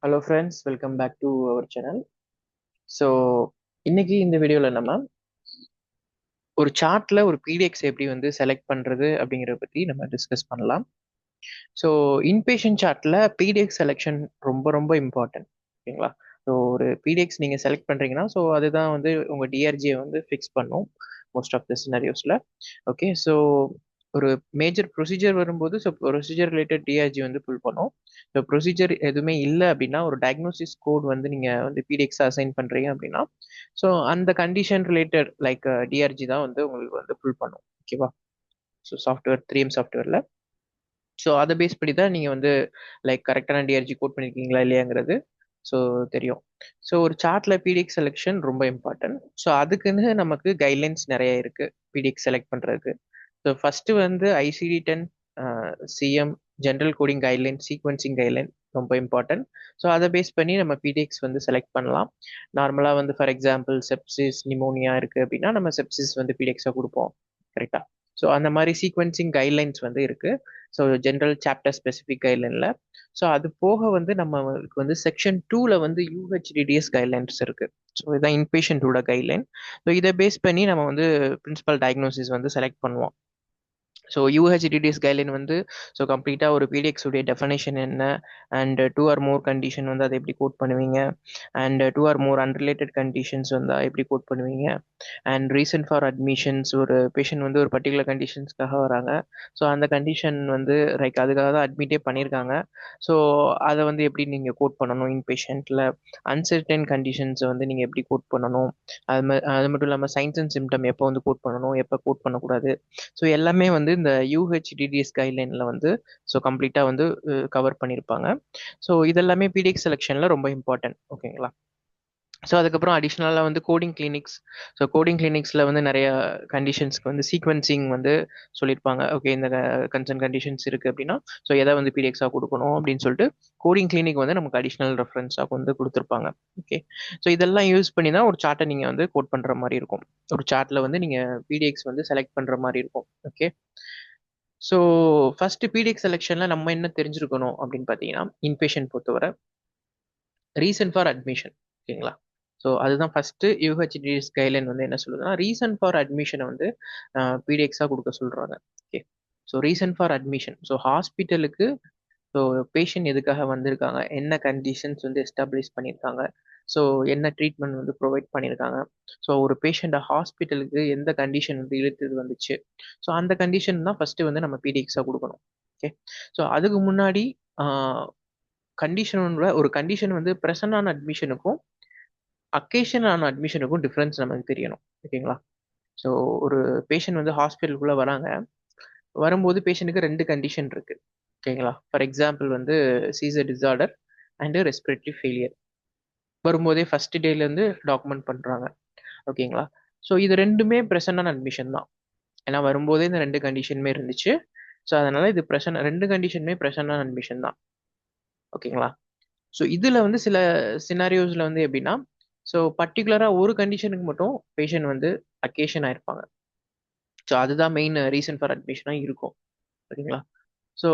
Hello friends, welcome back to our channel. So இன்னைக்கு இந்த வீடியோவில் நம்ம ஒரு சார்ட்ல ஒரு பிடிஎக்ஸ் எப்படி வந்து செலக்ட் பண்ணுறது அப்படிங்கிறத பற்றி நம்ம டிஸ்கஸ் பண்ணலாம். ஸோ இன்பேஷன் சார்ட்ல பிடிஎக்ஸ் செலெக்ஷன் ரொம்ப ரொம்ப இம்பார்ட்டன்ட். ஓகேங்களா? ஸோ ஒரு பிடிஎக்ஸ் நீங்கள் செலக்ட் பண்ணுறீங்கன்னா ஸோ அதுதான் வந்து உங்கள் டிஆர்ஜியை வந்து ஃபிக்ஸ் பண்ணும் மோஸ்ட் ஆஃப் த சினாரியோஸில். ஓகே, ஸோ ஒரு மேஜர் ப்ரொசீஜர் வரும்போது ஸோ ப்ரொசீஜர் ரிலேட்டட் டிஆர்ஜி வந்து புல் பண்ணும். ஸோ ப்ரொசீஜர் எதுவுமே இல்லை அப்படின்னா ஒரு டயக்னோசிஸ் கோட் வந்து நீங்கள் வந்து பிடிஎக்ஸ் அசைன் பண்ணுறீங்க அப்படின்னா ஸோ அந்த கண்டிஷன் ரிலேட்டட் லைக் டிஆர்ஜி தான் வந்து உங்களுக்கு வந்து புல் பண்ணும். ஓகேவா? ஸோ சாஃப்ட்வேர் 3M சாஃப்ட்வேரில் ஸோ அதை பேஸ் பண்ணி தான் நீங்கள் வந்து லைக் கரெக்டான டிஆர்ஜி கோட் பண்ணியிருக்கீங்களா இல்லையாங்கிறது ஸோ தெரியும். ஸோ ஒரு சார்ட்ல பிடிஎக்ஸ் செலெக்ஷன் ரொம்ப இம்பார்ட்டன்ட். ஸோ அதுக்குன்னு நமக்கு கைட்லைன்ஸ் நிறைய இருக்கு பிடிஎக்ஸ் செலக்ட் பண்ணுறதுக்கு. ஸோ ஃபர்ஸ்ட் வந்து ICD-10 CM general coding guideline sequencing guideline ரொம்ப இம்பார்ட்டன்ட். ஸோ அதை பேஸ் பண்ணி நம்ம பிடிஎக்ஸ் வந்து செலக்ட் பண்ணலாம். நார்மலாக வந்து ஃபார் எக்ஸாம்பிள் செப்சிஸ் நிமோனியா இருக்குது அப்படின்னா நம்ம செப்சிஸ் வந்து பிடிஎக்ஸாக கொடுப்போம். கரெக்டாக? ஸோ அந்த மாதிரி சீக்வன்சிங் கைட்லைன்ஸ் வந்து இருக்குது. ஸோ ஜென்ரல் சாப்டர் ஸ்பெசிஃபிக் கைட்லைனில். ஸோ அது போக வந்து நம்மளுக்கு வந்து செக்ஷன் 2ல வந்து UHDDS கைட்லைன்ஸ் இருக்குது. ஸோ இதுதான் இன்பேஷண்டோட கைட்லைன். ஸோ இதை பேஸ் பண்ணி நம்ம வந்து பிரின்சிபல் டயக்னோசிஸ் வந்து செலக்ட் பண்ணுவோம். ஸோ யூஹெச்டிடிஎஸ் கைட்லைன் வந்து ஸோ கம்ப்ளீட்டாக ஒரு பிடிஎக்ஸ் உடைய டெஃபனேஷன் என்ன அண்ட் 2 or more கண்டிஷன் வந்து அதை எப்படி கோட் பண்ணுவீங்க and 2 or more unrelated conditions வந்து எப்படி கோட் பண்ணுவீங்க அண்ட் ரீசன் ஃபார் அட்மிஷன்ஸ் ஒரு பேஷண்ட் வந்து ஒரு பர்டிகுலர் கண்டிஷன்ஸ்க்காக வராங்க. ஸோ அந்த கண்டிஷன் வந்து லைக் அதுக்காக தான் அட்மிட்டே பண்ணியிருக்காங்க. ஸோ அதை வந்து எப்படி நீங்கள் கோட் பண்ணணும் இன் பேஷண்ட்டில் அன்சர்டன் கண்டிஷன்ஸை வந்து நீங்கள் எப்படி கோட் பண்ணணும். அது மட்டும் இல்லாமல் சைன்ஸ் அண்ட் சிம்டம் எப்போ வந்து கோட் பண்ணணும் எப்போ கோட் பண்ணக்கூடாது. ஸோ எல்லாமே வந்து இந்த UHDDS கைட்லைனில் வந்து ஸோ கம்ப்ளீட்டாக வந்து கவர் பண்ணியிருப்பாங்க. ஸோ இதெல்லாமே பிடிஎக்ஸ் செலெக்ஷனில் ரொம்ப இம்பார்ட்டன்ட். ஓகேங்களா? ஸோ அதுக்கப்புறம் அடிஷ்னலாக வந்து கோடிங் கிளினிக்ஸ். ஸோ கோடிங் கிளினிக்ஸில் வந்து நிறைய கண்டிஷன்ஸ்க்கு வந்து சீக்வன்சிங் வந்து சொல்லியிருப்பாங்க. ஓகே, இந்த கன்சர்ன் கண்டிஷன்ஸ் இருக்குது அப்படின்னா ஸோ எதை வந்து பிடிஎக்ஸாக கொடுக்கணும் அப்படின்னு சொல்லிட்டு கோடிங் கிளினிக் வந்து நமக்கு அடிஷ்னல் ரெஃபரன்ஸாக வந்து கொடுத்துருப்பாங்க. ஓகே, ஸோ இதெல்லாம் யூஸ் பண்ணி தான் ஒரு சார்ட்டை நீங்கள் வந்து கோட் பண்ணுற மாதிரி இருக்கும். ஒரு சார்ட்டில் வந்து நீங்கள் பிடிஎக்ஸ் வந்து செலக்ட் பண்ணுற மாதிரி இருக்கும். ஓகே, ஸோ ஃபர்ஸ்ட் பிடிஎக்ஸ் செலெக்ஷனில் நம்ம என்ன தெரிஞ்சிருக்கணும் அப்படின்னு பார்த்தீங்கன்னா இன்பேஷன் பொறுத்தவரை ரீசன் ஃபார் அட்மிஷன். ஓகேங்களா? ஸோ அதுதான் ஃபர்ஸ்ட் யூஹெச்டிஎஸ் கைட்லைன் வந்து என்ன சொல்லுதுன்னா ரீசன் ஃபார் அட்மிஷனை வந்து பிடிஎக்ஸாக கொடுக்க சொல்றாங்க. Okay, so reason for admission so ஹாஸ்பிட்டலுக்கு ஸோ பேஷண்ட் எதுக்காக வந்திருக்காங்க என்ன கண்டிஷன்ஸ் வந்து எஸ்டாப்ளிஷ் பண்ணியிருக்காங்க ஸோ என்ன ட்ரீட்மெண்ட் வந்து ப்ரொவைட் பண்ணியிருக்காங்க. ஸோ ஒரு பேஷண்ட்டை ஹாஸ்பிட்டலுக்கு எந்த கண்டிஷன் வந்து இழுத்துட்டு வந்துச்சு ஸோ அந்த கண்டிஷன் தான் ஃபர்ஸ்ட் வந்து நம்ம பிடிஎக்ஸாக கொடுக்கணும். ஓகே, ஸோ அதுக்கு முன்னாடி கண்டிஷனோட ஒரு கண்டிஷன் வந்து ப்ரெசன்ட் ஆன அட்மிஷனுக்கும் அக்கேஷன் ஆன அட்மிஷனுக்கும் டிஃப்ரென்ஸ் நமக்கு தெரியணும். ஓகேங்களா? ஸோ ஒரு பேஷண்ட் வந்து ஹாஸ்பிட்டலுக்குள்ளே வராங்க. வரும்போது பேஷண்ட்டுக்கு 2 கண்டிஷன் இருக்கு. ஓகேங்களா? ஃபார் எக்ஸாம்பிள் வந்து seizure disorder and respiratory failure வரும்போதே ஃபர்ஸ்ட் டேலேருந்து டாக்குமெண்ட் பண்ணுறாங்க. ஓகேங்களா? ஸோ இது ரெண்டுமே ப்ரெசன்டான அட்மிஷன் தான். ஏன்னா வரும்போதே இந்த 2 கண்டிஷனுமே இருந்துச்சு. ஸோ அதனால இது ப்ரெசன்ட் 2 கண்டிஷனுமே ப்ரெசன்டான அட்மிஷன் தான். ஓகேங்களா? ஸோ இதில் வந்து சில சினாரியோஸில் வந்து எப்படின்னா ஸோ பர்டிகுலராக ஒரு கண்டிஷனுக்கு மட்டும் பேஷண்ட் வந்து அக்கேஷன் ஆயிருப்பாங்க. ஸோ அதுதான் மெயின் ரீசன் ஃபார் அட்மிஷனாக இருக்கும். ஓகேங்களா? ஸோ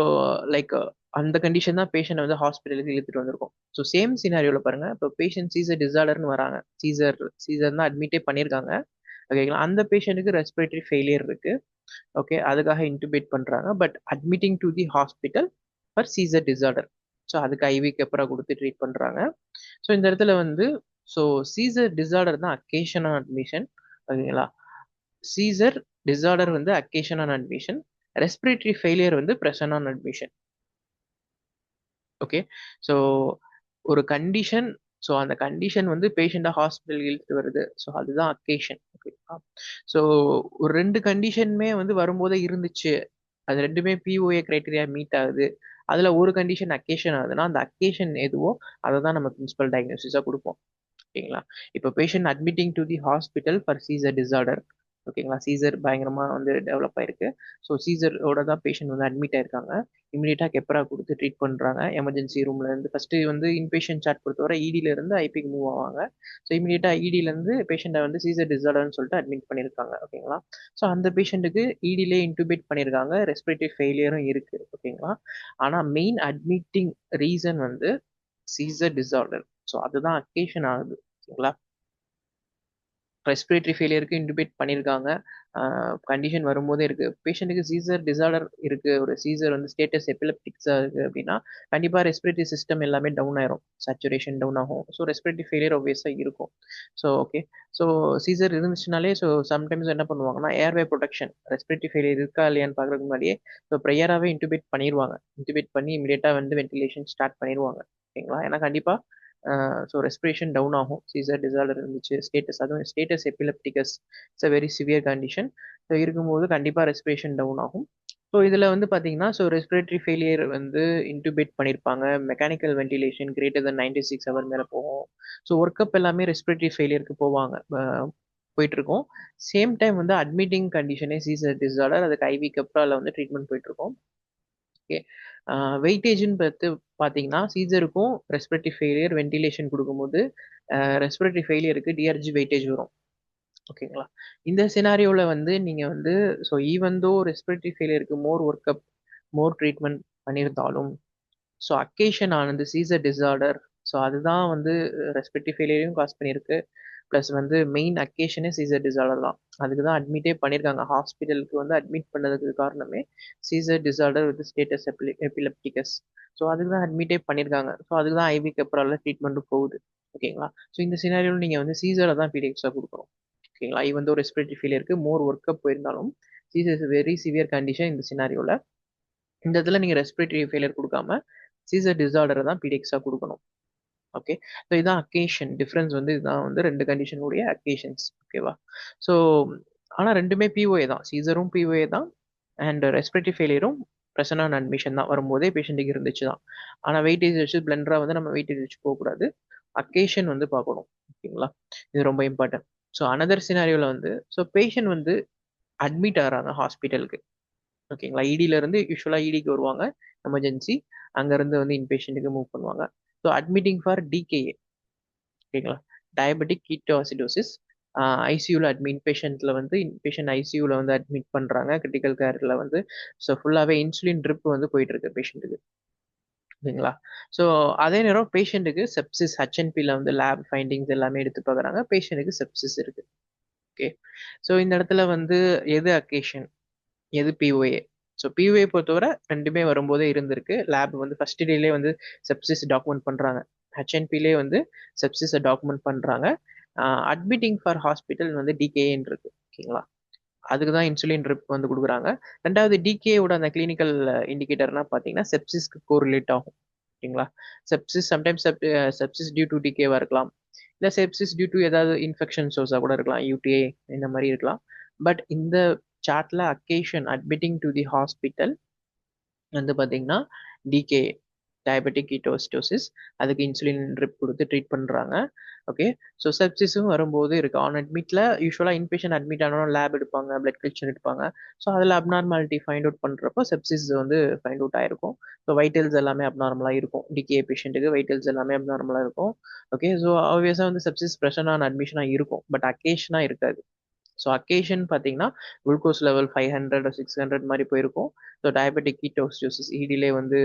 லைக் அந்த கண்டிஷன் தான் பேஷண்ட் வந்து ஹாஸ்பிட்டலுக்கு இழுத்துட்டு வந்திருக்கும். ஸோ சேம் சினாரியோவில் பாருங்க, இப்போ பேஷண்ட் சீசர் டிசார்டர்னு வராங்க. சீசர் தான் அட்மிட்டே பண்ணியிருக்காங்க. ஓகேங்களா? அந்த பேஷண்ட்டுக்கு ரெஸ்பிரேட்டரி ஃபெயிலியர் இருக்கு. ஓகே, அதுக்காக இன்டுபேட் பண்ணுறாங்க. But admitting to the hospital for seizure disorder. So அதுக்கு ஐவி கெப்பரா கொடுத்து ட்ரீட் பண்ணுறாங்க. ஸோ இந்த இடத்துல வந்து ஸோ சீசர் டிசார்டர் தான் அக்கேஷன் ஆன் அட்மிஷன். ஓகேங்களா? சீசர் டிசார்டர் வந்து occasion on admission. Respiratory failure வந்து present on admission. Okay, so ஒரு கண்டிஷன் ஸோ அந்த கண்டிஷன் வந்து பேஷண்ட்டை ஹாஸ்பிட்டல் இழுத்து வருது. ஸோ அதுதான் அக்கேஷன். ஓகேங்களா? ஸோ ஒரு 2 கண்டிஷனுமே வந்து வரும்போதே இருந்துச்சு. அது ரெண்டுமே பிஓஏ கிரைட்டீரியா மீட் ஆகுது. அதில் ஒரு கண்டிஷன் அக்கேஷன் ஆகுதுன்னா அந்த அக்கேஷன் எதுவோ அதை தான் நம்ம பிரின்சிபல் டயக்னோசிஸாக கொடுப்போம். ஓகேங்களா? இப்போ patient admitting to the hospital for seizure disorder. ஓகேங்களா? சீசர் பயங்கரமாக வந்து டெவலப் ஆயிருக்கு. ஸோ சீசரோட தான் பேஷண்ட் வந்து அட்மிட் ஆயிருக்காங்க. இமீடியட்டாக கெப்பரா கொடுத்து ட்ரீட் பண்ணுறாங்க. எமர்ஜென்சி ரூம்ல இருந்து ஃபர்ஸ்ட் வந்து இன்பேஷன் சார்ட் பொறுத்தவரை இடியில இருந்து ஐபிக்கு மூவ் ஆவாங்க. ஸோ இமீடியட்டாக இடியிலேருந்து பேஷண்ட்டை வந்து சீசர் டிசார்டர்னு சொல்லிட்டு அட்மிட் பண்ணியிருக்காங்க. ஓகேங்களா? ஸோ அந்த பேஷண்ட்டுக்கு இடியிலே இன்டுபேட் பண்ணியிருக்காங்க. ரெஸ்பிரேட்டரி ஃபெயிலியரும் இருக்கு. ஓகேங்களா? ஆனால் மெயின் அட்மிட்டிங் ரீசன் வந்து சீசர் டிசார்டர். ஸோ அதுதான் அக்கேஷன் ஆகுது. ஓகேங்களா? ரெஸ்பிரேட்டரி ஃபெயிலியருக்கு இன்டுபேட் பண்ணியிருக்காங்க. கண்டிஷன் வரும்போதே இருக்குது. பேஷண்ட்டுக்கு சீசர் டிசார்டர் இருக்குது, ஒரு சீசர் வந்து ஸ்டேட்டஸ் எபிலெப்டிக்ஸாக இருக்குது அப்படின்னா கண்டிப்பாக ரெஸ்பிரேட்டரி சிஸ்டம் எல்லாமே டவுன் ஆயிரும், சேச்சுரேஷன் டவுன் ஆகும். ஸோ ரெஸ்பிரேட்டரி ஃபெயிலியர் ஒபியஸாக இருக்கும். ஸோ ஓகே, ஸோ சீசர் இருந்துச்சுனாலே ஸோ சம்டைம்ஸ் என்ன பண்ணுவாங்கன்னா ஏர்வே ப்ரொடெக்ஷன், ரெஸ்பிரேட்டரி ஃபெயிலியர் இருக்கா இல்லையான்னு பார்க்குறதுக்கு முன்னாடியே ஸோ ப்ரையராகவே இன்டுபேட் பண்ணிடுவாங்க. இன்டுபேட் பண்ணி இமீடியட்டாக வந்து வென்டிலேஷன் ஸ்டார்ட் பண்ணிடுவாங்க. ஓகேங்களா? ஏன்னா கண்டிப்பாக ஸோ ரெஸ்பிரேஷன் டவுன் ஆகும் சீசர் டிசார்டர் இருந்துச்சு. ஸ்டேட்டஸ், அதுவும் status epilepticus, it's a very severe condition. So இருக்கும்போது கண்டிப்பாக ரெஸ்பிரேஷன் டவுன் ஆகும். ஸோ இதில் வந்து பார்த்தீங்கன்னா ஸோ ரெஸ்பிரேட்டரி ஃபெயிலியர் வந்து இன்டுபேட் பண்ணியிருப்பாங்க. Mechanical ventilation greater than 96 hour மேலே போகும். ஸோ ஒர்க் அப் எல்லாமே ரெஸ்பிரேட்டரி ஃபெயிலியருக்கு போவாங்க, போயிட்டு இருக்கோம். சேம் டைம் வந்து அட்மிட்டிங் கண்டிஷனே சீசர் டிசார்டர், அதுக்கு ஐவி கப்ரால வந்து ட்ரீட்மெண்ட் போயிட்டு இருக்கோம். ஓகே, வெயிட்டேஜ்னு பார்த்து பார்த்தீங்கன்னா சீசருக்கும் ரெஸ்பிரேட்டரி ஃபெயிலியர் வென்டிலேஷன் கொடுக்கும்போது ரெஸ்பிரேட்டரி ஃபெயிலியருக்கு டிஆர்ஜி வெயிட்டேஜ் வரும். ஓகேங்களா? இந்த சினாரியோவில் வந்து நீங்கள் வந்து ஸோ ஈவன் தோ ரெஸ்பிரேட்டரி ஃபெயிலியருக்கு more work up, more treatment பண்ணியிருந்தாலும் ஸோ அக்கேஷன் ஆனது சீசர் டிசார்டர். ஸோ அதுதான் வந்து ரெஸ்பிரேட்டரி ஃபெயிலியரையும் காஸ் பண்ணியிருக்கு. ப்ளஸ் வந்து மெயின் அக்கேஷனே சீசர் டிசார்டர் தான். அதுக்கு தான் அட்மிட்டே பண்ணியிருக்காங்க. ஹாஸ்பிட்டலுக்கு வந்து அட்மிட் பண்ணதுக்கு காரணமே seizure disorder with status epilepticus. So அதுக்கு தான் அட்மிட்டே பண்ணியிருக்காங்க. ஸோ அதுக்கு தான் ஐவி கப்ரால ட்ரீட்மெண்ட்டும் போகுது. ஓகேங்களா? ஸோ இந்த சினாரியோவில் நீங்கள் வந்து சீசரை தான் பீடிஎக்ஸாக கொடுக்கணும். ஓகேங்களா? ஈவன் தோ ரெஸ்பிரேட்டரி ஃபெயிலியருக்கு மோர் ஒர்க் அப் போயிருந்தாலும் seizure is very severe condition. இந்த சினாரியோவில் இந்த இடத்துல நீங்கள் ரெஸ்பிரேட்டரி ஃபெயிலியர் கொடுக்காம சீசர் டிசார்டரை தான் பீடிஎக்ஸாக கொடுக்கணும். ஓகே, ஸோ இதுதான் அக்கேஷன் டிஃப்ரென்ஸ். வந்து இதுதான் வந்து ரெண்டு கண்டிஷனுடைய அக்கேஷன்ஸ். ஓகேவா? ஸோ ஆனால் ரெண்டுமே பிஓஏ தான், சீசரும் பிஓஏ தான் அண்ட் ரெஸ்பிரேட்டரி ஃபெயிலியரும் ப்ரெசன்ட் ஆன் அட்மிஷன் தான். வரும்போதே பேஷண்ட்டுக்கு இருந்துச்சு தான். ஆனால் வெயிட்டேஜ் வச்சு பிளண்டராக வந்து நம்ம வெயிட்டேஜ் வச்சு போகக்கூடாது, அக்கேஷன் வந்து பார்க்கணும். ஓகேங்களா? இது ரொம்ப இம்பார்ட்டன்ட். ஸோ அனதர் சினாரியோவில் வந்து ஸோ பேஷண்ட் வந்து அட்மிட் ஆகிறாங்க ஹாஸ்பிட்டலுக்கு. ஓகேங்களா? இடியிலேருந்து யூஸ்வலாக இடிக்கு வருவாங்க எமர்ஜென்சி, அங்கேருந்து வந்து இன்பேஷண்ட்டுக்கு மூவ் பண்ணுவாங்க. So admitting for DKA. ஓகேங்களா? டயபெட்டிக் கீட்டோசிடோசிஸ், ஐசியூவில் அட்மிட் பேஷண்ட்டில் வந்து இன்பேஷண்ட் ஐசியூவில் வந்து அட்மிட் பண்ணுறாங்க கிரிட்டிக்கல் கேரில் வந்து. ஸோ ஃபுல்லாகவே இன்சுலின் ட்ரிப் வந்து போயிட்டுருக்கு பேஷண்ட்டுக்கு. ஓகேங்களா? ஸோ அதே நேரம் பேஷண்ட்டுக்கு செப்சிஸ், ஹெச்என்பியில் வந்து லேப் ஃபைண்டிங்ஸ் எல்லாமே எடுத்து பார்க்குறாங்க. பேஷண்ட்டுக்கு செப்சிஸ் இருக்குது. ஓகே, ஸோ இந்த இடத்துல வந்து எது அக்கேஷன், எது பிஓஏ? ஸோ பிஓஏ பொறுத்தவரை ரெண்டுமே வரும்போதே இருந்திருக்கு. லேப் வந்து ஃபர்ஸ்ட் டேலே வந்து செப்சிஸ் டாக்குமெண்ட் பண்ணுறாங்க, ஹெச்என்பிலே வந்து செப்சிஸை டாக்குமெண்ட் பண்ணுறாங்க. அட்மிட்டிங் ஃபார் ஹாஸ்பிட்டல் வந்து டிகேன்னு இருக்கு. ஓகேங்களா? அதுக்கு தான் இன்சுலின் ட்ரிப் வந்து கொடுக்குறாங்க. ரெண்டாவது டிகேயோட அந்த கிளினிக்கல் இண்டிகேட்டர்னா பார்த்தீங்கன்னா செப்சிஸ்க்கு கோரிலேட் ஆகும். ஓகேங்களா? Sepsis sometimes sepsis due to டிகேவாக இருக்கலாம், இல்லை செப்சிஸ் டியூ டு ஏதாவது இன்ஃபெக்ஷன் சோர்ஸாக கூட இருக்கலாம், யூடிஐ இந்த மாதிரி இருக்கலாம். பட் இந்த சார்ட்ல occasion admitting to the hospital வந்து பார்த்தீங்கன்னா டிகே, டயபெட்டிக் கீட்டோசிடோசிஸ், அதுக்கு இன்சுலின் ட்ரிப் கொடுத்து ட்ரீட் பண்ணுறாங்க. ஓகே, ஸோ செப்சிஸும் வரும்போது இருக்குது. ஆன் அட்மிட்டில் யூஸ்வலாக இன்பேஷன் அட்மிட் ஆனாலும் லேப் எடுப்பாங்க, பிளட் கல்ச்சர் எடுப்பாங்க. ஸோ அதில் அப்நார்மாலிட்டி ஃபைண்ட் அவுட் பண்ணுறப்போ செப்சிஸ் வந்து ஃபைண்ட் அவுட் ஆயிருக்கும். ஸோ வைட்டல்ஸ் எல்லாமே அப்நார்மலாக இருக்கும். டிகே பேஷண்ட்டுக்கு வைட்டல்ஸ் எல்லாமே அப்நார்மலாக இருக்கும். ஓகே, ஸோ ஆப்வியஸாக வந்து செப்சிஸ் ப்ரெஷனான அட்மிஷனாக இருக்கும், பட் அக்கேஷனாக இருக்காது. ஸோ அக்கேஷன் பார்த்தீங்கன்னா குளுக்கோஸ் லெவல் 500 600 மாதிரி போயிருக்கும். ஸோ டயபெட்டிக் கீட்டோசிடோசிஸ் இடிலே வந்து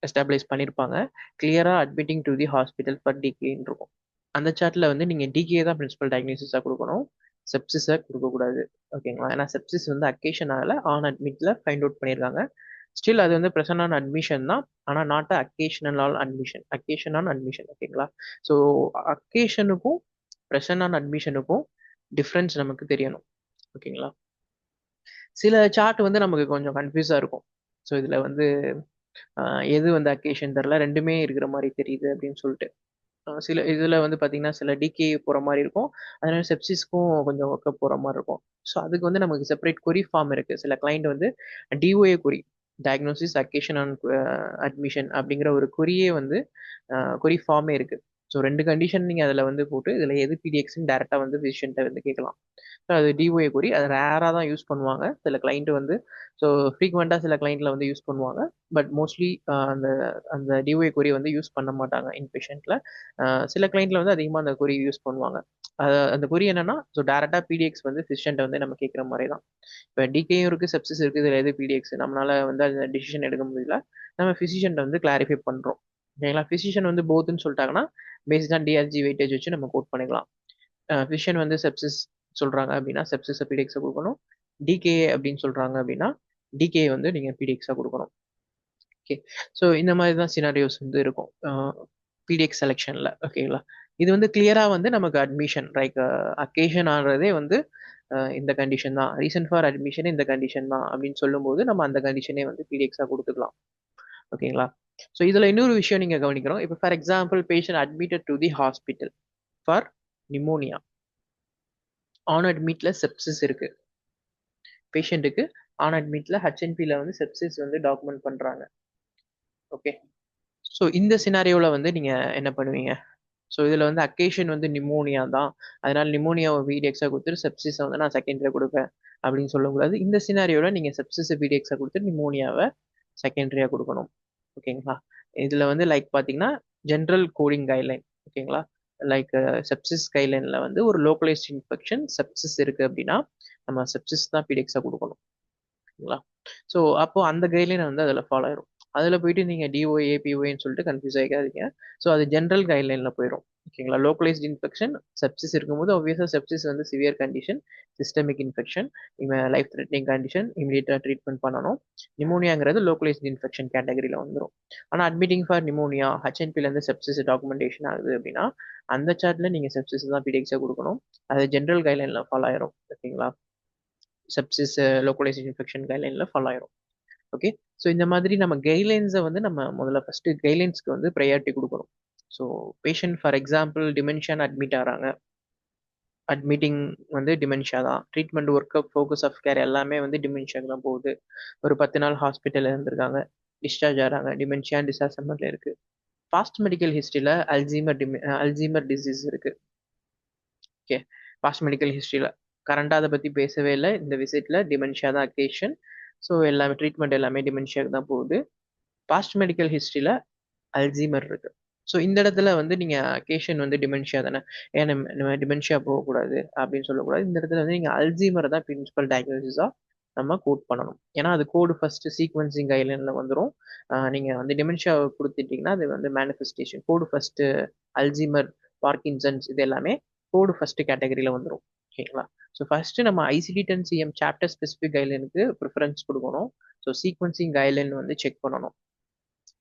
எஸ்டாப்ளிஷ் பண்ணியிருப்பாங்க. கிளியராக admitting to the hospital for டிகேன்னு இருக்கும். அந்த சார்ட்டில் வந்து நீங்கள் டிகே தான் பிரின்சிபல் டயக்னோசிஸாக கொடுக்கணும், செப்சிஸை கொடுக்கக்கூடாது. ஓகேங்களா? ஏன்னா செப்சிஸ் வந்து அக்கேஷன் ஆகலை, ஆன் அட்மிட்டில் ஃபைண்ட் அவுட் பண்ணியிருக்காங்க. ஸ்டில் அது வந்து ப்ரெசன்ட் ஆன் அட்மிஷன் தான், ஆனால் not occasional all admission, occasion on admission. ஓகேங்களா? ஸோ அக்கேஷனுக்கும் ப்ரெசன்ட் ஆன் அட்மிஷனுக்கும் டிஃப்ரென்ஸ் நமக்கு தெரியணும். ஓகேங்களா? சில சார்ட் வந்து நமக்கு கொஞ்சம் கன்ஃபியூஸாக இருக்கும். ஸோ இதில் வந்து எது வந்து அக்கேஷன் தெரில, ரெண்டுமே இருக்கிற மாதிரி தெரியுது அப்படின்னு சொல்லிட்டு. சில இதில் வந்து பார்த்தீங்கன்னா சில டிகே போகிற மாதிரி இருக்கும், அதனால செப்சிஸ்க்கும் கொஞ்சம் ஒர்க்கப் போகிற மாதிரி இருக்கும். ஸோ அதுக்கு வந்து நமக்கு செப்பரேட் கொரி ஃபார்ம் இருக்குது. சில கிளைண்ட் வந்து DOA query, diagnosis occasion on admission அப்படிங்கிற ஒரு கொரியே வந்து கொரி ஃபார்மே இருக்குது. ஸோ ரெண்டு கண்டிஷன் நீங்கள் அதில் வந்து போட்டு இதில் எது பிடிஎக்ஸ்ன்னு டேரெக்டாக வந்து ஃபிசிஷியன்ட்டை வந்து கேட்கலாம். ஸோ அது டிஓஏ கொரி, அது ரேராக தான் யூஸ் பண்ணுவாங்க சில கிளைண்ட் வந்து. ஸோ ஃப்ரீக்வெண்ட்டாக சில கிளைண்ட்டில் வந்து யூஸ் பண்ணுவாங்க, பட் மோஸ்ட்லி அந்த அந்த டிஓஏ கொரி வந்து யூஸ் பண்ண மாட்டாங்க இன்பேஷண்ட்டில். சில கிளைண்ட்டில் வந்து அதிகமாக அந்த கொரி யூஸ் பண்ணுவாங்க. அந்த கொரி என்னன்னா ஸோ டேரெக்டாக பிடிஎக்ஸ் வந்து ஃபிசிஷியன்ட்டை வந்து நம்ம கேட்குற மாதிரி தான். இப்போ டிகேயும் இருக்குது, செப்சிஸ் இருக்குது, இதில் எது பிடிஎக்ஸ் நம்மளால வந்து அந்த டிசிஷன் எடுக்க முடியல, நம்ம ஃபிசிஷியன்ட்டை வந்து கிளாரிஃபை பண்ணுறோம். ஓகேங்களா. ஃபிசிஷியன் வந்து போத்துன்னு சொல்லிட்டாங்கன்னா பேஸ்ட் ஆன் டிஆர்ஜி வெயிட்டேஜ் வச்சு நம்ம கோட் பண்ணிக்கலாம். ஃபிசிஷியன் வந்து செப்சிஸ் சொல்றாங்க அப்படின்னா செப்சிஸை பிடிஎக்ஸை கொடுக்கணும். டிகேஏ அப்படின்னு சொல்றாங்க அப்படின்னா டிகேஏ வந்து நீங்கள் பிடிஎக்ஸாக கொடுக்கணும். ஓகே. ஸோ இந்த மாதிரி தான் சினாரியோஸ் வந்து இருக்கும் பிடிஎக்ஸ் செலெக்ஷனில். ஓகேங்களா. இது வந்து கிளியராக வந்து நமக்கு அட்மிஷன் லைக் அக்கேஷன் ஆகிறதே வந்து இந்த கண்டிஷன் தான், ரீசன் ஃபார் அட்மிஷன் இந்த கண்டிஷன் தான் அப்படின்னு சொல்லும்போது நம்ம அந்த கண்டிஷனே வந்து பிடிஎக்ஸாக கொடுத்துக்கலாம். ஓகேங்களா. ஸோ இதில் இன்னொரு விஷயம் நீங்கள் கவனிக்கிறோம். இப்போ for example patient admitted to the hospital for pneumonia. On அட்மிட்ல செப்சிஸ் இருக்கு பேஷண்ட்டுக்கு. ஆன் அட்மிட்ல ஹெச்என்பியில் வந்து செப்சிஸ் வந்து டாக்குமெண்ட் பண்ணுறாங்க. ஓகே. ஸோ இந்த சினாரியோவில் வந்து நீங்கள் என்ன பண்ணுவீங்க? ஸோ இதில் வந்து அக்கேஷன் வந்து நிமோனியா தான், அதனால நிமோனியாவை பிடிஎக்ஸாக கொடுத்துட்டு செப்சிஸை வந்து நான் செகண்டரியாக கொடுப்பேன் அப்படின்னு சொல்லக்கூடாது. இந்த சினாரியோவில் நீங்கள் செப்சிஸை பிடிஎக்ஸாக கொடுத்துட்டு நிமோனியாவை செகண்டரியாக கொடுக்கணும். ஓகேங்களா. இதில் வந்து லைக் பார்த்தீங்கன்னா ஜென்ரல் கோடிங் கைட்லைன். ஓகேங்களா. லைக் செப்சிஸ் கைட்லைனில் வந்து ஒரு லோக்கலைஸ்ட் இன்ஃபெக்ஷன் செப்சிஸ் இருக்குது அப்படின்னா நம்ம செப்சிஸ் தான் பிடிஎக்ஸாக கொடுக்கணும். ஓகேங்களா. ஸோ அப்போ அந்த கைட்லைனை வந்து அதில் ஃபாலோ ஆயிரும். அதில் போயிட்டு நீங்கள் டிஓ ஏபிஓன்னு சொல்லிட்டு கன்ஃபியூஸ் ஆகிக்காதீங்க. ஸோ அது ஜென்ரல் கைட்லைனில் போயிடும். ஓகேங்களா. லோக்கலைஸ்ட் இன்ஃபெக்ஷன் செப்சிஸ் இருக்கும்போது ஆப்வியஸாக செப்சிஸ் வந்து severe condition, systemic infection, life threatening condition, இமீடியட்டாக ட்ரீட்மெண்ட் பண்ணணும். நிமோனியாங்கிறது லோக்கலைஸ்ட் இன்ஃபெக்ஷன் கேட்டகரியில் வந்துடும். ஆனால் அட்மிட்டிங் ஃபார் நிமோனியா ஹெச்என்பிலேருந்து செப்சிஸ் டாக்குமெண்டேஷன் ஆகுது அப்படின்னா அந்த சார்ட்டில் நீங்கள் செப்சிஸ் தான் பிடிஎக்ஸாக கொடுக்கணும். அது ஜென்ரல் கைட்லைனில் ஃபாலோ ஆயிரும். ஓகேங்களா. செப்சிஸ் லோக்கலைஸ்ட் இன்ஃபெக்ஷன் கைட்லைனில் ஃபாலோ ஆயிரும். ஓகே. ஸோ இந்த மாதிரி நம்ம கைட்லைன்ஸை வந்து நம்ம முதல்ல ஃபர்ஸ்ட் கைட்லைன்ஸ்க்கு வந்து ப்ரையாரிட்டி கொடுக்கணும். ஸோ பேஷண்ட் ஃபார் எக்ஸாம்பிள் டிமென்ஷியான்னு அட்மிட் ஆகிறாங்க. அட்மிட்டிங் வந்து டிமென்ஷியா தான். Treatment work up focus of care எல்லாமே வந்து டிமென்ஷியாவுக்கு தான் போகுது. ஒரு 10 நாள் ஹாஸ்பிட்டலில் இருந்திருக்காங்க, டிஸ்சார்ஜ் ஆகிறாங்க, டிமென்ஷியா டிசாசமெண்ட்ல இருக்கு. பாஸ்ட் மெடிக்கல் ஹிஸ்ட்ரியில் அல்சீமர் டிசீஸ் இருக்கு. ஓகே. பாஸ்ட் மெடிக்கல் ஹிஸ்ட்ரியில் கரண்டாக அதை பற்றி பேசவே இல்லை. இந்த விசிட்டில் டிமென்ஷியா தான் அக்கேஷன். ஸோ எல்லாமே ட்ரீட்மெண்ட் எல்லாமே டிமென்ஷியாவுக்கு தான் போகுது. பாஸ்ட் மெடிக்கல் ஹிஸ்ட்ரியில் அல்சீமர் இருக்கு. ஸோ இந்த இடத்துல வந்து நீங்கள் அக்கேஷன் வந்து டிமென்ஷியா தானே, ஏன் நம்ம டிமென்ஷியா போகக்கூடாது அப்படின்னு சொல்லக்கூடாது. இந்த இடத்துல வந்து நீங்கள் அல்சீமர் தான் பிரின்சிபல் டயக்னோசிஸாக நம்ம கோட் பண்ணணும். ஏன்னா அது கோடு ஃபர்ஸ்ட் சீக்வன்சிங் கைட்லைனில் வந்துடும். நீங்கள் வந்து டிமென்ஷியா கொடுத்துட்டீங்கன்னா அது வந்து மேனிஃபெஸ்டேஷன் கோடு ஃபர்ஸ்ட் அல்சீமர், பார்க்கின்சன்ஸ் இது எல்லாமே கோடு ஃபர்ஸ்ட் கேட்டகரியில் வந்துடும். ஓகேங்களா. ஸோ ஃபர்ஸ்ட் நம்ம ICD-10 சாப்டர் ஸ்பெசிஃபிக் கைட்லைனுக்கு ப்ரிஃபரன்ஸ் கொடுக்கணும். ஸோ சீக்வன்சிங் கைட்லைன் வந்து செக் பண்ணணும்,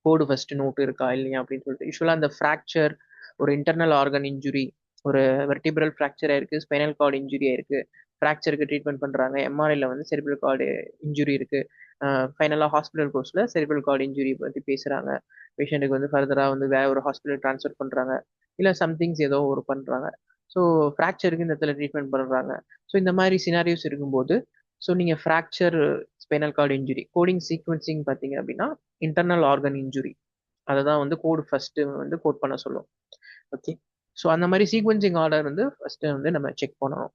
கோடு ஃபர்ஸ்ட் நோட் இருக்கா இல்லையா அப்படின்னு சொல்லிட்டு. யூஸ்வலாக அந்த ஃப்ராக்சர், ஒரு இன்டர்னல் ஆர்கன் இன்ஜுரி, ஒரு வெர்டிபிரல் ஃப்ராக்சர் ஆயிருக்கு, ஸ்பைனல் கார்டு இன்ஜுரி ஆயிருக்கு, ஃப்ராக்சருக்கு ட்ரீட்மெண்ட் பண்ணுறாங்க. எம்ஆர்ஐல வந்து செரிபிரல் கார்டு இன்ஜுரி இருக்கு. ஃபைனலாக ஹாஸ்பிட்டல் கோர்ஸில் செரிபிரல் கார்டு இன்ஜுரி பற்றி பேசுகிறாங்க. பேஷண்ட்டுக்கு வந்து ஃபர்தராக வந்து வேற ஒரு ஹாஸ்பிட்டல் ட்ரான்ஸ்ஃபர் பண்ணுறாங்க, இல்லை சம்திங்ஸ் ஏதோ ஒரு பண்ணுறாங்க. ஸோ ஃப்ராக்சருக்கு இந்த இடத்துல ட்ரீட்மெண்ட் பண்ணுறாங்க. ஸோ இந்த மாதிரி சினாரியோஸ் இருக்கும்போது ஸோ நீங்கள் fracture, spinal cord injury, coding sequencing பார்த்தீங்க அப்படின்னா இன்டர்னல் ஆர்கன் இன்ஜுரி அதை தான் வந்து கோடு ஃபர்ஸ்ட் வந்து கோட் பண்ண சொல்லும். ஓகே. ஸோ அந்த மாதிரி சீக்வன்சிங் ஆர்டர் வந்து ஃபர்ஸ்ட் வந்து நம்ம செக் பண்ணணும்.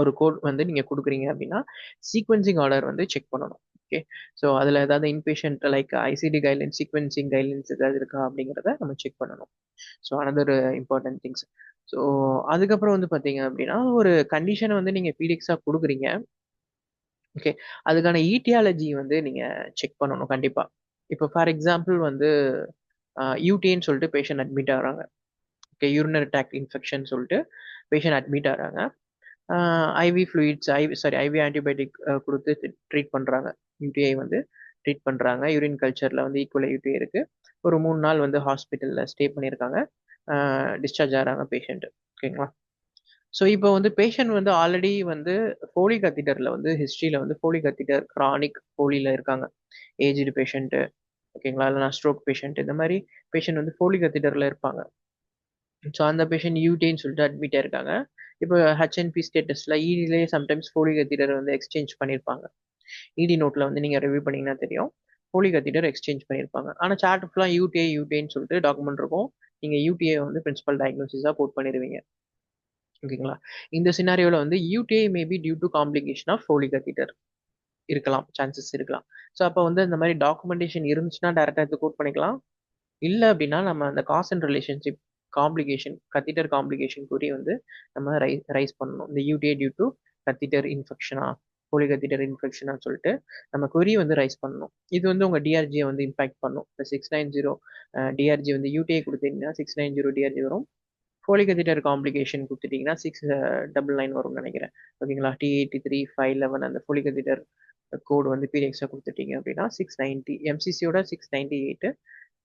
ஒரு கோட் வந்து நீங்கள் கொடுக்குறீங்க அப்படின்னா சீக்வன்சிங் ஆர்டர் வந்து செக் பண்ணணும். ஓகே. ஸோ அதில் ஏதாவது inpatient like ICT guideline, sequencing guidelines ஏதாவது இருக்கா அப்படிங்கிறத நம்ம செக் பண்ணணும். So another important things. So அதுக்கப்புறம் வந்து பார்த்தீங்க அப்படின்னா ஒரு கண்டிஷனை வந்து நீங்கள் பிடிஎக்ஸாக கொடுக்குறீங்க. ஓகே. அதுக்கான ஈட்டியாலஜி வந்து நீங்கள் செக் பண்ணணும் கண்டிப்பாக. இப்போ ஃபார் எக்ஸாம்பிள் வந்து யூடின்னு சொல்லிட்டு பேஷண்ட் அட்மிட் ஆகிறாங்க. ஓகே. யூரினரி ட்ராக்ட் இன்ஃபெக்ஷன் சொல்லிட்டு பேஷண்ட் அட்மிட் ஆகிறாங்க. ஐவி ஃப்ளூயிட்ஸ், ஐவி ஆன்டிபயோட்டிக் கொடுத்து ட்ரீட் பண்ணுறாங்க. யூடிஐ வந்து ட்ரீட் பண்ணுறாங்க. யூரின் கல்ச்சரில் வந்து ஈக்குவலாக யூடிஐ இருக்குது. ஒரு 3 நாள் வந்து ஹாஸ்பிட்டலில் ஸ்டே பண்ணியிருக்காங்க. டிஸ்சார்ஜ் ஆகிறாங்க பேஷண்ட்டு. ஓகேங்களா. ஸோ இப்போ வந்து பேஷண்ட் வந்து ஆல்ரெடி வந்து ஃபோலி கத்தீட்டரில் வந்து ஹிஸ்ட்ரியில் வந்து ஃபோலி கத்தீட்டர் கிரானிக் ஃபோலியில் இருக்காங்க. Aged patient. ஓகேங்களா. இல்லைனா ஸ்ட்ரோக் பேஷண்ட், இந்த மாதிரி பேஷண்ட் வந்து ஃபோலி கத்தீட்டரில் இருப்பாங்க. ஸோ அந்த பேஷண்ட் யூடின்னு சொல்லிட்டு அட்மிட் ஆயிருக்காங்க. இப்போ ஹெச்என்பி ஸ்டேட்டஸில் இடிலேயே சம்டைம்ஸ் ஃபோலி கத்தீட்டர் வந்து எக்ஸ்சேஞ்ச் பண்ணியிருப்பாங்க. இடி நோட்டில் வந்து நீங்கள் ரிவ்யூ பண்ணிங்கன்னா தெரியும், ஃபோலி கத்தீட்டர் எக்ஸ்சேஞ்ச் பண்ணியிருப்பாங்க. ஆனால் சார்ட் ஃபுல்லாக யூடின்னு சொல்லிட்டு டாக்குமெண்ட் இருக்கும். நீங்கள் யூடிஐ வந்து பிரின்சிபல் டயக்னோசிஸாக கோட் பண்ணிடுவீங்க. ஓகேங்களா. இந்த சினாரியோவில் வந்து UTI maybe due to complication of Foley catheter இருக்கலாம், சான்சஸ் இருக்கலாம். ஸோ அப்போ வந்து இந்த மாதிரி டாக்குமெண்டேஷன் இருந்துச்சுன்னா டேரெக்டாக எடுத்து கோட் பண்ணிக்கலாம். இல்லை அப்படின்னா நம்ம அந்த cause and relationship complication, catheter complication கூறி வந்து நம்ம ரைஸ் பண்ணணும். இந்த யூடிஐ டியூ டு கத்தீட்டர் இன்ஃபெக்ஷனா ஃபோலிக் கத்தீட்டர் இன்ஃபெக்ஷனாக சொல்லிட்டு நம்ம query வந்து ரைஸ் பண்ணணும். இது வந்து உங்கள் டிஆர்ஜியை வந்து இம்பாக்ட் பண்ணும். இப்போ 690 டிஆர்ஜி வந்து யூடிஐ கொடுத்தீங்கன்னா 690 டிஆர்ஜி வரும். ஃபோலிக் கத்தீட்டர் காம்ப்ளிகேஷன் கொடுத்துட்டீங்கன்னா 699 வரும்னு நினைக்கிறேன். ஓகேங்களா, T83-511 அந்த ஃபோலிக் கத்தீட்டர் கோடு வந்து பிடிஎக்ஸாக கொடுத்துட்டீங்க அப்படின்னா 690, எம்சிசியோட 698.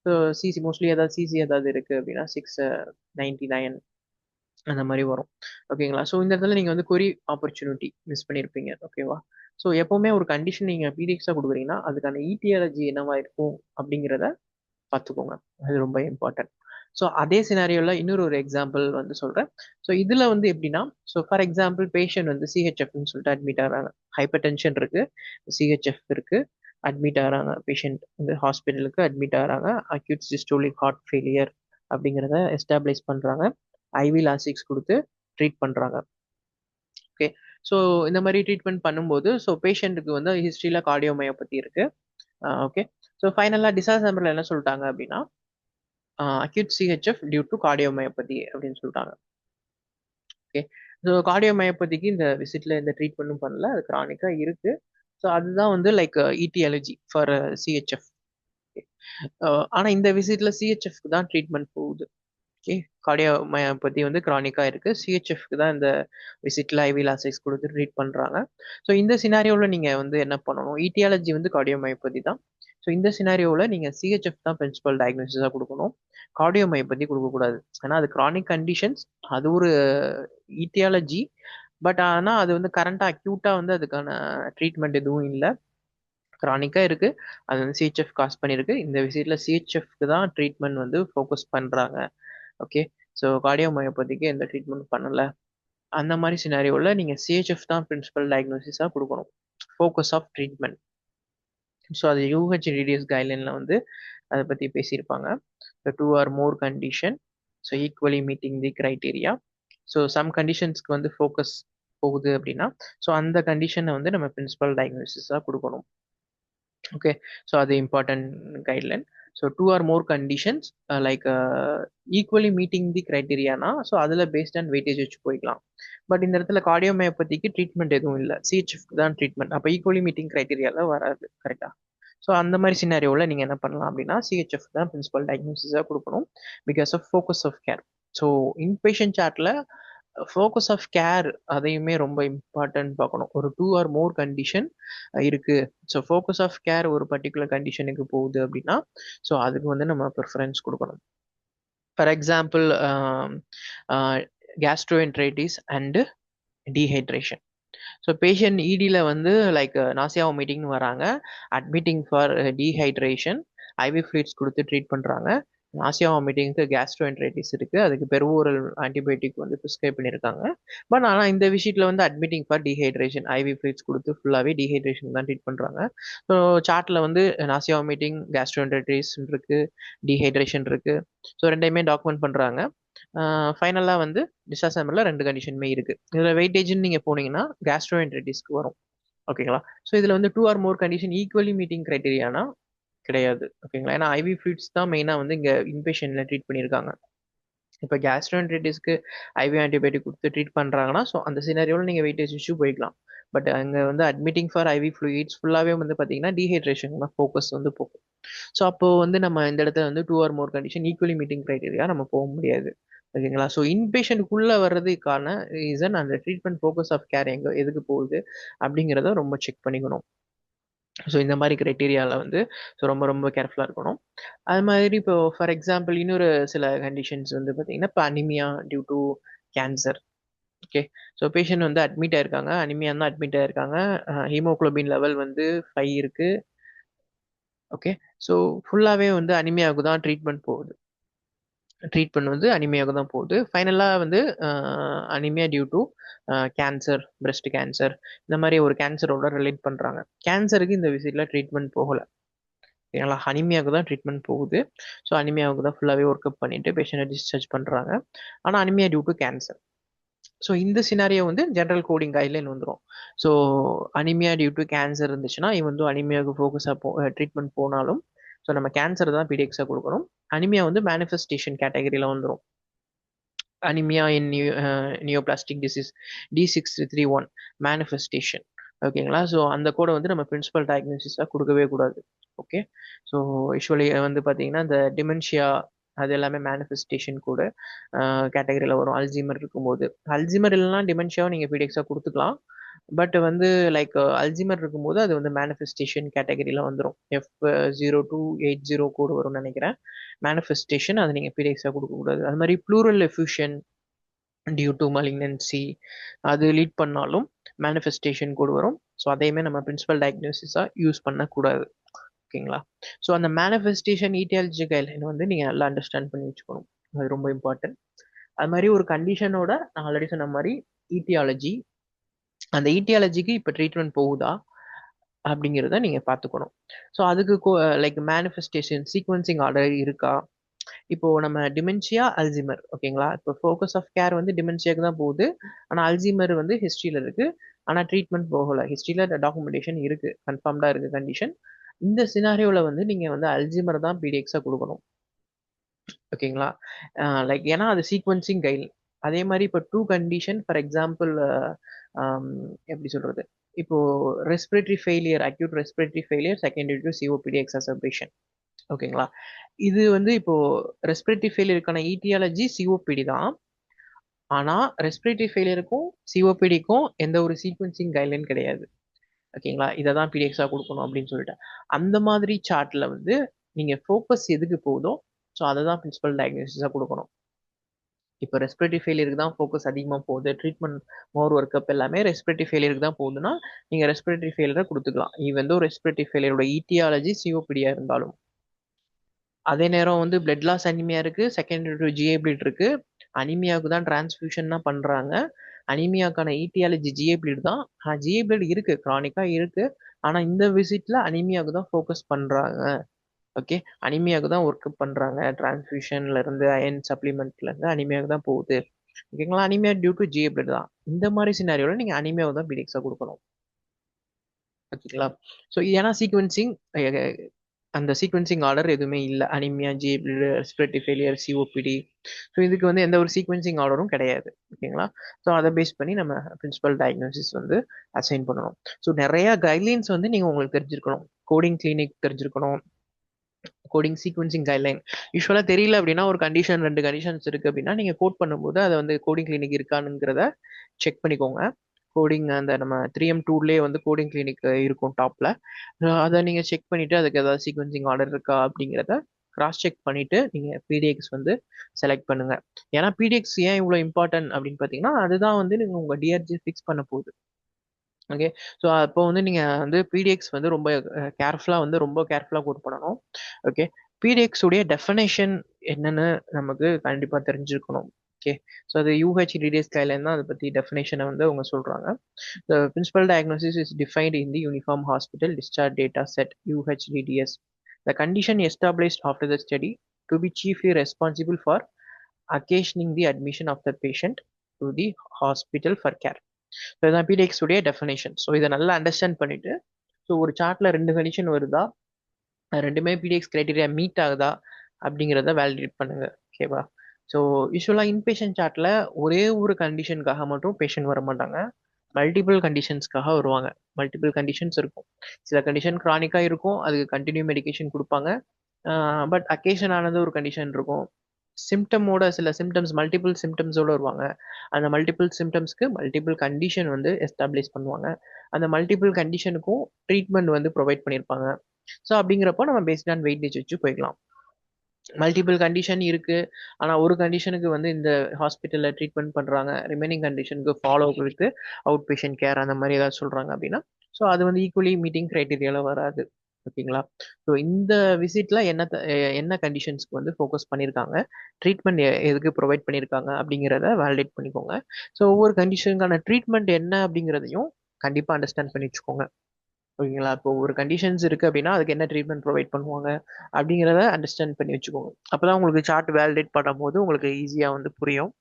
ஸோ சிசி மோஸ்ட்லி ஏதாவது சிசி ஏதாவது இருக்குது அப்படின்னா 699 அந்த மாதிரி வரும். ஓகேங்களா, ஸோ இந்த இடத்துல நீங்கள் வந்து கொரி ஆப்பர்ச்சுனிட்டி மிஸ் பண்ணியிருப்பீங்க. ஓகேவா, ஸோ எப்போவுமே ஒரு கண்டிஷன் நீங்கள் பிடிஎக்ஸாக கொடுக்குறீங்கன்னா அதுக்கான ஈட்டியாலஜி என்னவா இருக்கும் அப்படிங்கிறத பார்த்துக்கோங்க. அது ரொம்ப இம்பார்ட்டன்ட். ஸோ அதே சினாரியோவில் இன்னொரு ஒரு எக்ஸாம்பிள் வந்து சொல்கிறேன். ஸோ இதில் வந்து எப்படின்னா, ஸோ ஃபார் எக்ஸாம்பிள் பேஷண்ட் வந்து சிஹெச்எஃப்னு சொல்லிட்டு அட்மிட் ஆகிறாங்க. ஹைப்பர் டென்ஷன் இருக்குது, சிஹெச்எஃப் இருக்குது, அட்மிட் ஆகிறாங்க. பேஷண்ட் வந்து ஹாஸ்பிட்டலுக்கு அட்மிட் ஆகிறாங்க. அக்யூட் சிஸ்டோலிக் ஹார்ட் ஃபெயிலியர் அப்படிங்கிறத எஸ்டாப்ளிஷ் பண்ணுறாங்க. ஐவி லாசிக்ஸ் கொடுத்து ட்ரீட் பண்ணுறாங்க. ஓகே, ஸோ இந்த மாதிரி ட்ரீட்மெண்ட் பண்ணும்போது ஸோ பேஷண்ட்டுக்கு வந்து ஹிஸ்ட்ரியில் கார்டியோமயோபதி இருக்குது. ஓகே, ஸோ ஃபைனலாக டிசாசம்பரில் என்ன சொல்லிட்டாங்க அப்படின்னா acute CHF due to cardiomyopathy அப்படின்னு சொல்லிட்டாங்க. ஓகே, ஸோ கார்டியோமயோபதிக்கு இந்த விசிட்ல இந்த ட்ரீட்மெண்ட்டும் பண்ணல, அது கிரானிக்காக இருக்குது. ஸோ அதுதான் வந்து லைக் ஈட்டியாலஜி ஃபார் சிஹெச்எஃப். ஆனால் இந்த விசிட்ல சிஹெச்எஃப்க்கு தான் ட்ரீட்மெண்ட் போகுது. ஓகே, கார்டியோமயோபதி வந்து கிரானிக்காக இருக்குது, சிஹெச்எஃப்க்கு தான் இந்த விசிட்ல ஐவி லாசிக்ஸ் கொடுத்து ட்ரீட் பண்ணுறாங்க. ஸோ இந்த சினாரியோவில் நீங்கள் வந்து என்ன பண்ணணும், ஈட்டியாலஜி வந்து கார்டியோமயோபதி தான். ஸோ இந்த சினாரியோவில் நீங்கள் சிஹெச்எஃப் தான் பிரின்சிபல் டயக்னோசிஸாக கொடுக்கணும், கார்டியோமயோபதி கொடுக்கக்கூடாது. ஏன்னா அது கிரானிக் கண்டிஷன்ஸ், அது ஒரு ஈட்டியாலஜி. பட் ஆனால் அது வந்து கரண்டாக அக்யூட்டாக வந்து அதுக்கான ட்ரீட்மெண்ட் எதுவும் இல்லை, கிரானிக்காக இருக்குது. அது வந்து சிஹெச்எஃப் காஸ் பண்ணியிருக்கு. இந்த விசிட்டில் சிஹெச்எஃப்க்கு தான் ட்ரீட்மெண்ட் வந்து ஃபோக்கஸ் பண்ணுறாங்க. ஓகே, ஸோ கார்டியோமயோபதிக்கு எந்த ட்ரீட்மெண்ட் பண்ணலை. அந்த மாதிரி சினாரியோவில் நீங்கள் சிஹெச்எஃப் தான் பிரின்சிபல் டயக்னோசிஸாக கொடுக்கணும், ஃபோக்கஸ் ஆஃப் ட்ரீட்மெண்ட். ஸோ அது யூஹெச்டிடிஎஸ் கைட்லைனில் வந்து அதை பற்றி பேசியிருப்பாங்க. Two or more condition, so equally meeting the criteria. So some கண்டிஷன்ஸ்க்கு வந்து ஃபோக்கஸ் போகுது அப்படின்னா ஸோ அந்த கண்டிஷனை வந்து நம்ம பிரின்சிபல் டயக்னோசிஸாக கொடுக்கணும். ஓகே, ஸோ அது important guideline. So two or more conditions like equally meeting the க்ரைட்டீரியானா ஸோ அதில் பேஸ்ட் அண்ட் வெயிட்டேஜ் வச்சு போய்க்கலாம். பட் இந்த இடத்துல கார்டியோமயோபதிக்கு ட்ரீட்மெண்ட் எதுவும் இல்லை, சிஹெச்எஃப்க்கு தான் ட்ரீட்மெண்ட். அப்போ ஈக்குவலி மீட்டிங் க்ரைட்டீரியாவில் வராது. கரெக்டாக. ஸோ அந்த மாதிரி சினாரியோவில் நீங்கள் என்ன பண்ணலாம் அப்படின்னா சிஹெச்எஃப் தான் பிரின்சிபல் டயக்னோசிஸாக கொடுக்கணும் because of focus of care. So inpatient சார்ட்டில் ஃபோக்கஸ் ஆஃப் கேர் அதையுமே ரொம்ப இம்பார்ட்டன்ட் பார்க்கணும். ஒரு டூ ஆர் மோர் கண்டிஷன் இருக்கு, ஸோ ஃபோக்கஸ் ஆஃப் கேர் ஒரு பர்டிகுலர் கண்டிஷனுக்கு போகுது அப்படின்னா ஸோ அதுக்கு வந்து நம்ம ப்ரிஃபரன்ஸ் கொடுக்கணும். For example gastroenteritis and dehydration. So patient இடியில் வந்து லைக் நாசியா வாமிட்டிங்னு வராங்க, admitting for dehydration, IV fluids கொடுத்து ட்ரீட் பண்ணுறாங்க. நாசியா வாமிட்டிங்க்கு கேஸ்ட்ரோஎன்ட்ரைட்டிஸ் இருக்குது, அதுக்கு பெருவோரல் ஆன்டிபயோட்டிக் வந்து ப்ரிஸ்கிரைப் பண்ணியிருக்காங்க. பட் ஆனால் இந்த விஷயத்தில் வந்து admitting for dehydration, IV fluids கொடுத்து ஃபுல்லாகவே டீஹைட்ரேஷன் தான் ட்ரீட் பண்ணுறாங்க. ஸோ சார்ட்டில் வந்து நாசியா வாமிட்டிங், கேஸ்ட்ரோஎன்ட்ரைட்டிஸ் இருக்குது, டீஹைட்ரேஷன் இருக்குது. ஸோ ரெண்டையுமே டாக்குமெண்ட் பண்ணுறாங்க. ஃபைனலாக வந்து டிசாசம்பரில் ரெண்டு கண்டிஷனுமே இருக்குது. இதில் வெயிட்டேஜ்னு நீங்கள் போனீங்கன்னா கேஸ்ட்ரோஎன்ட்ரைட்டிஸ்க்கு வரும். ஓகேங்களா, ஸோ இதில் வந்து two or more condition equally meeting க்ரைட்டீரியானா கிடையாது. ஓகேங்களா, ஏன்னா ஐவி ஃப்ளூயிட்ஸ் தான் மெயினாக வந்து இங்கே இன்பேஷனில் ட்ரீட் பண்ணியிருக்காங்க. இப்போ கேஸ்ட்ரோஎன்ட்ரைட்டிஸ்க்கு ஐவி ஆன்டிபயோட்டிக் கொடுத்து ட்ரீட் பண்ணுறாங்கன்னா ஸோ அந்த சினாரியோவில் நீங்கள் வெயிட்டேஜ் இஷ்யூ போய்க்கலாம். பட் அங்கே வந்து அட்மிட்டிங் ஃபார் ஐவி ஃப்ளூயிட்ஸ் ஃபுல்லாகவே வந்து பார்த்தீங்கன்னா டீஹைட்ரேஷன் தான் ஃபோக்கஸ் வந்து போகும். ஸோ அப்போது வந்து நம்ம இந்த இடத்துல வந்து two or more condition equally meeting criteria நம்ம போக முடியாது. ஓகேங்களா, ஸோ இன்பேஷண்ட்குள்ளே வர்றதுக்கான ரீசன் அந்த ட்ரீட்மெண்ட் ஃபோக்கஸ் ஆஃப் கேர் எதுக்கு போகுது அப்படிங்கிறத ரொம்ப செக் பண்ணிக்கணும். ஸோ இந்த மாதிரி க்ரைட்டீரியாவில் வந்து ஸோ ரொம்ப ரொம்ப கேர்ஃபுல்லாக இருக்கணும். அது மாதிரி இப்போ ஃபார் எக்ஸாம்பிள் இன்னொரு சில கண்டிஷன்ஸ் வந்து பார்த்தீங்கன்னா இப்போ anaemia due to cancer. Okay, so patient வந்து அட்மிட் ஆயிருக்காங்க, அனிமியா தான் அட்மிட் ஆயிருக்காங்க, ஹீமோக்ளோபின் லெவல் வந்து 5 இருக்குது. ஓகே, ஸோ ஃபுல்லாகவே வந்து அனிமியாவுக்கு தான் ட்ரீட்மெண்ட் போகுது, ட்ரீட்மெண்ட் வந்து அனிமியாவுக்கு தான் போகுது. ஃபைனலாக வந்து anaemia due to cancer, breast cancer, இந்த மாதிரி ஒரு கேன்சரோட ரிலேட் பண்ணுறாங்க. கேன்சருக்கு இந்த விசிட்டில் ட்ரீட்மெண்ட் போகலை. ஓகேங்களா, அனிமியாவுக்கு தான் ட்ரீட்மெண்ட் போகுது. ஸோ அனிமியாவுக்கு தான் ஃபுல்லாகவே ஒர்க் அப் பண்ணிட்டு பேஷண்ட்டை டிஸ்சார்ஜ் பண்ணுறாங்க. ஆனால் anaemia due to cancer. So இந்த சினாரியோ வந்து ஜென்ரல் கோடிங் கைட்லைன் வந்துடும். So anaemia due to cancer இருந்துச்சுன்னா இவன் வந்து அனிமியாவுக்கு ஃபோக்கஸாக ட்ரீட்மெண்ட் போனாலும் ஸோ நம்ம கேன்சர் தான் பிடிஎக்ஸாக கொடுக்கணும். அனிமியா வந்து மேனிஃபெஸ்டேஷன் கேட்டகரியில் வந்துடும். Anaemia in neoplastic disease D631 manifestation. ஓகேங்களா? ஸோ அந்த கோட வந்து நம்ம பிரின்சிபல் டயக்னோசிஸா குடுக்கவே கூடாது. ஓகே. ஸோ யூசுவலி வந்து பார்த்தீங்கன்னா, இந்த டிமென்ஷியா அது எல்லாமே மேனிஃபெஸ்டேஷன் கூட கேட்டகரியில வரும். அல்சீமர் இருக்கும்போது. அல்சீமர் இல்லன்னா டிமென்ஷியாவ நீங்க பீடியாக்ஸா குடுத்துக்கலாம். பட் வந்து லைக் அல்சீமர் இருக்கும்போது அது வந்து மேனிஃபெஸ்டேஷன் கேட்டகரியில வந்துரும். F0280 கோடு வரும்னு நெனைக்கிறேன். மேனிஃபெஸ்டேஷன் அத நீங்க பீடியாக்ஸா குடுக்கக்கூடாது. அது மாரி ப்ளூரல் எஃப்யூஷன் டியூ டூ மலிக்னன்சி அது லீட் பண்ணாலும் மேனிஃபெஸ்டேஷன் கோடு வரும். ஸோ அதையுமே நம்ம பிரின்சிபல் டயக்னோசிஸா யூஸ் பண்ணக்கூடாது. ஓகேங்களா? ஸோ அந்த மேனிஃபெஸ்டேஷன் ஈட்டியாலஜி கைட்லைன் வந்து நீங்க நல்லா அண்டர்ஸ்டாண்ட் பண்ணி வச்சுக்கணும். அது ரொம்ப இம்பார்ட்டன்ட். அது மாரி ஒரு கண்டிஷனோட நான் ஆல்ரெடி சொன்ன மாரி ஈட்டியாலஜி அந்த ஈட்டியாலஜிக்கு இப்போ ட்ரீட்மெண்ட் போகுதா அப்படிங்கிறத நீங்க பார்த்துக்கணும். ஸோ அதுக்கு லைக் மேனிஃபெஸ்டேஷன் சீக்வன்சிங் ஆர்டர் இருக்கா? இப்போ நம்ம டிமென்ஷியா அல்சீமர் ஓகேங்களா? இப்போ ஃபோக்கஸ் ஆஃப் கேர் வந்து டிமென்ஷியாக்கு தான் போகுது. ஆனா அல்சீமர் வந்து ஹிஸ்டரியில இருக்கு. ஆனா ட்ரீட்மெண்ட் போகல. ஹிஸ்டரியில டாக்குமெண்டேஷன் இருக்கு. கன்ஃபார்ம்டா இருக்கு கண்டிஷன். இந்த சினாரியோல வந்து நீங்க வந்து அல்சீமர் தான் பீடிஎக்ஸா குடுக்கணும். ஓகேங்களா? லைக் ஏன்னா அது சீக்வென்சிங் கைட். அதே மாரி இப்போ 2 கண்டிஷன் ஃபார் எக்ஸாம்பிள் அம் எப்படி சொல்றது? இப்போ respiratory failure, acute respiratory failure secondary to COPD exacerbation. ஓகேங்களா? இது வந்து இப்போ ரெஸ்பிரேட்டரி ஃபெயிலியருக்கான ஈட்டியாலஜி சிஓபிடி தான். ஆனா ரெஸ்பிரேட்டரி ஃபெயிலியருக்கும் சிஓபிடிக்கும் எந்த ஒரு சீக்வென்சிங் கைட்லைன் கிடையாது. ஓகேங்களா? இத தான் பீடிஎக்ஸா குடுக்கணும் அப்படின்னு சொல்லிட்டு. அந்த மாதிரி சார்ட்ல வந்து நீங்க ஃபோக்கஸ் எதுக்கு போகுதோ, ஸோ அத தான் பிரின்சிபல் டயக்னோசிஸா குடுக்கணும். இப்போ ரெஸ்பிரேட்டரி ஃபெயிலியருக்கு தான் ஃபோக்கஸ் அதிகமா போகுது. ட்ரீட்மெண்ட் மோர் ஒர்க்அப் எல்லாமே ரெஸ்பிரேட்டரி ஃபெயிலியருக்கு தான் போகுதுன்னா, நீங்க ரெஸ்பிரேட்டரி ஃபெயிலியர குடுத்துக்கலாம். ஈவன் தோ ரெஸ்பிரேட்டரி ஃபெயிலியரோட ஈட்டியாலஜி சிஓபிடியா இருந்தாலும். அதே நேரம் வந்து பிளட் லாஸ் அனிமியா இருக்கு. செகண்டரி டு ஜிஏ ப்ளீட் இருக்கு. அனிமியாவுக்கு தான் டிரான்ஸ்ஃபியூஷன் தான் பண்றாங்க. அனிமியாக்கான ஈட்டியாலஜி ஜிஏ ப்ளீட் தான். ஆனா ஜிஏ ப்ளீட் இருக்கு. கிரானிக்கா இருக்கு. ஆனா இந்த விசிட்ல அனிமியாவுக்கு தான் ஃபோக்கஸ் பண்றாங்க. ஓகே. அனிமியாவுக்கு தான் ஒர்க் பண்றாங்க. டிரான்ஸ்ஃபியூஷன்ல இருந்து அயர்ன் சப்ளிமெண்ட்ல இருந்து அனிமியாவுக்கு தான் போகுது. ஓகேங்களா? Anaemia due to GA bleed தான். இந்த மாரி சினாரியோல நீங்க அனிமியாவை தான் பீடிஎக்ஸா குடுக்கணும். ஓகேங்களா? ஸோ ஏன்னா சீக்வென்சிங் அந்த சீக்வென்சிங் ஆர்டர் எதுவுமே இல்ல. Anemia, GAPD, respiratory failure, COPD. So இதுக்கு வந்து எந்த ஒரு சீக்வென்சிங் ஆர்டரும் கிடையாது. ஓகேங்களா? ஸோ அதை பேஸ் பண்ணி நம்ம பிரின்சிபல் டயக்னோசிஸ் வந்து அசைன் பண்ணணும். ஸோ நிறைய கைட்லைன்ஸ் வந்து நீங்க உங்களுக்கு தெரிஞ்சிருக்கணும். கோடிங் கிளினிக் தெரிஞ்சிருக்கணும். கோடிங் சீக்வென்சிங் கைட்லைன் யூஸ்வலா தெரியல அப்படின்னா ஒரு கண்டிஷன் 2 கண்டிஷன்ஸ் இருக்கு அப்படின்னா நீங்க கோட் பண்ணும்போது அதை வந்து கோடிங் கிளினிக் இருக்கானுங்கிறத செக் பண்ணிக்கோங்க. கோடிங் அந்த நம்ம 3M டூல்லே வந்து கோடிங் கிளினிக் இருக்கும் டாப்ல. அதை நீங்க செக் பண்ணிட்டு அதுக்கு ஏதாவது சீக்வென்சிங் ஆர்டர் இருக்கா அப்படிங்கிறத கிராஸ் செக் பண்ணிட்டு நீங்க பிடிஎக்ஸ் வந்து செலக்ட் பண்ணுங்க. ஏன்னா பிடிஎக்ஸ் ஏன் இவ்வளவு இம்பார்ட்டன்ட் அப்படின்னு பாத்தீங்கன்னா அதுதான் வந்து நீங்க உங்க டிஆர்ஜி ஃபிக்ஸ் பண்ண போகுது. ஓகே. ஸோ அப்போ வந்து நீங்க வந்து பிடிஎக்ஸ் வந்து ரொம்ப கேர்ஃபுல்லா வந்து ரொம்ப கேர்ஃபுல்லா கோட் பண்ணணும். ஓகே. பிடிஎக்ஸ் உடைய டெஃபினேஷன் என்னன்னு நமக்கு கண்டிப்பா தெரிஞ்சிருக்கணும். ஓகே. ஸோ அது யூஹெச்டிடிஎஸ் கைட்லைன் தான் அதை பத்தி டெஃபினேஷனை வந்து அவங்க சொல்றாங்க. The principal diagnosis is defined in the Uniform Hospital Discharge Data Set (UHDDS). The condition established after the study to be chiefly responsible for occasioning the admission of the patient to the hospital for care. So இதான் பிடிஎக்ஸ் உடைய definition. So இதை நல்லா understand பண்ணிட்டு so ஒரு சார்ட்ல 2 condition வருதா, ரெண்டுமே பிடிஎக்ஸ் criteria meet ஆகுதா அப்படிங்கிறத வேலிடேட் பண்ணுங்க. ஓகேவா? ஸோ யூஸ்வலாக இன்பேஷண்ட் சார்ட்ல ஒரே ஒரு கண்டிஷனுக்காக மட்டும் பேஷண்ட் வர மாட்டாங்க. மல்டிபிள் கண்டிஷன்ஸ்க்காக வருவாங்க. மல்டிபிள் கண்டிஷன்ஸ் இருக்கும். சில கண்டிஷன் கிரானிக்காக இருக்கும். அதுக்கு கண்டினியூ மெடிகேஷன் கொடுப்பாங்க. பட் அக்கேஷன் ஆனது ஒரு கண்டிஷன் இருக்கும். சிம்டமோட சில சிம்டம்ஸ் மல்டிபிள் சிம்டம்ஸோட வருவாங்க. அந்த மல்டிபிள் சிம்டம்ஸ்க்கு மல்டிபிள் கண்டிஷன் வந்து எஸ்டாப்ளிஷ் பண்ணுவாங்க. அந்த மல்டிபிள் கண்டிஷனுக்கும் ட்ரீட்மெண்ட் வந்து ப்ரொவைட் பண்ணியிருப்பாங்க. ஸோ அப்படிங்கிறப்போ நம்ம பேஸ்ட் ஆன் வெயிட்டேஜ் வச்சு போய்க்கலாம். மல்டிபிள் கண்டிஷன் இருக்கு. ஆனா ஒரு கண்டிஷனுக்கு வந்து இந்த ஹாஸ்பிட்டல்ல ட்ரீட்மெண்ட் பண்றாங்க. ரிமைனிங் கண்டிஷனுக்கு follow with out patient care அந்த மாதிரி ஏதாவது சொல்றாங்க அப்படின்னா ஸோ அது வந்து ஈக்குவலி மீட்டிங் கிரைட்டீரியால வராது. ஓகேங்களா? ஸோ இந்த விசிட்ல என்ன கண்டிஷன்ஸ்க்கு வந்து ஃபோக்கஸ் பண்ணியிருக்காங்க, ட்ரீட்மெண்ட் எதுக்கு ப்ரொவைட் பண்ணியிருக்காங்க அப்படிங்கிறத வேலிடேட் பண்ணிக்கோங்க. ஸோ ஒவ்வொரு கண்டிஷனுக்கான ட்ரீட்மெண்ட் என்ன அப்படிங்கிறதையும் கண்டிப்பாக அண்டர்ஸ்டாண்ட் பண்ணி வச்சுக்கோங்க. ஓகேங்களா? இப்போ ஒரு கண்டிஷன்ஸ் இருக்கு அப்படின்னா அதுக்கு என்ன ட்ரீட்மெண்ட் ப்ரொவைட் பண்ணுவாங்க அப்படிங்கிறத அண்டர்ஸ்டாண்ட் பண்ணி வச்சுக்கோங்க. அப்பதான் உங்களுக்கு சார்ட் வேலிடேட் பண்ணும்போது உங்களுக்கு ஈஸியா வந்து புரியும்.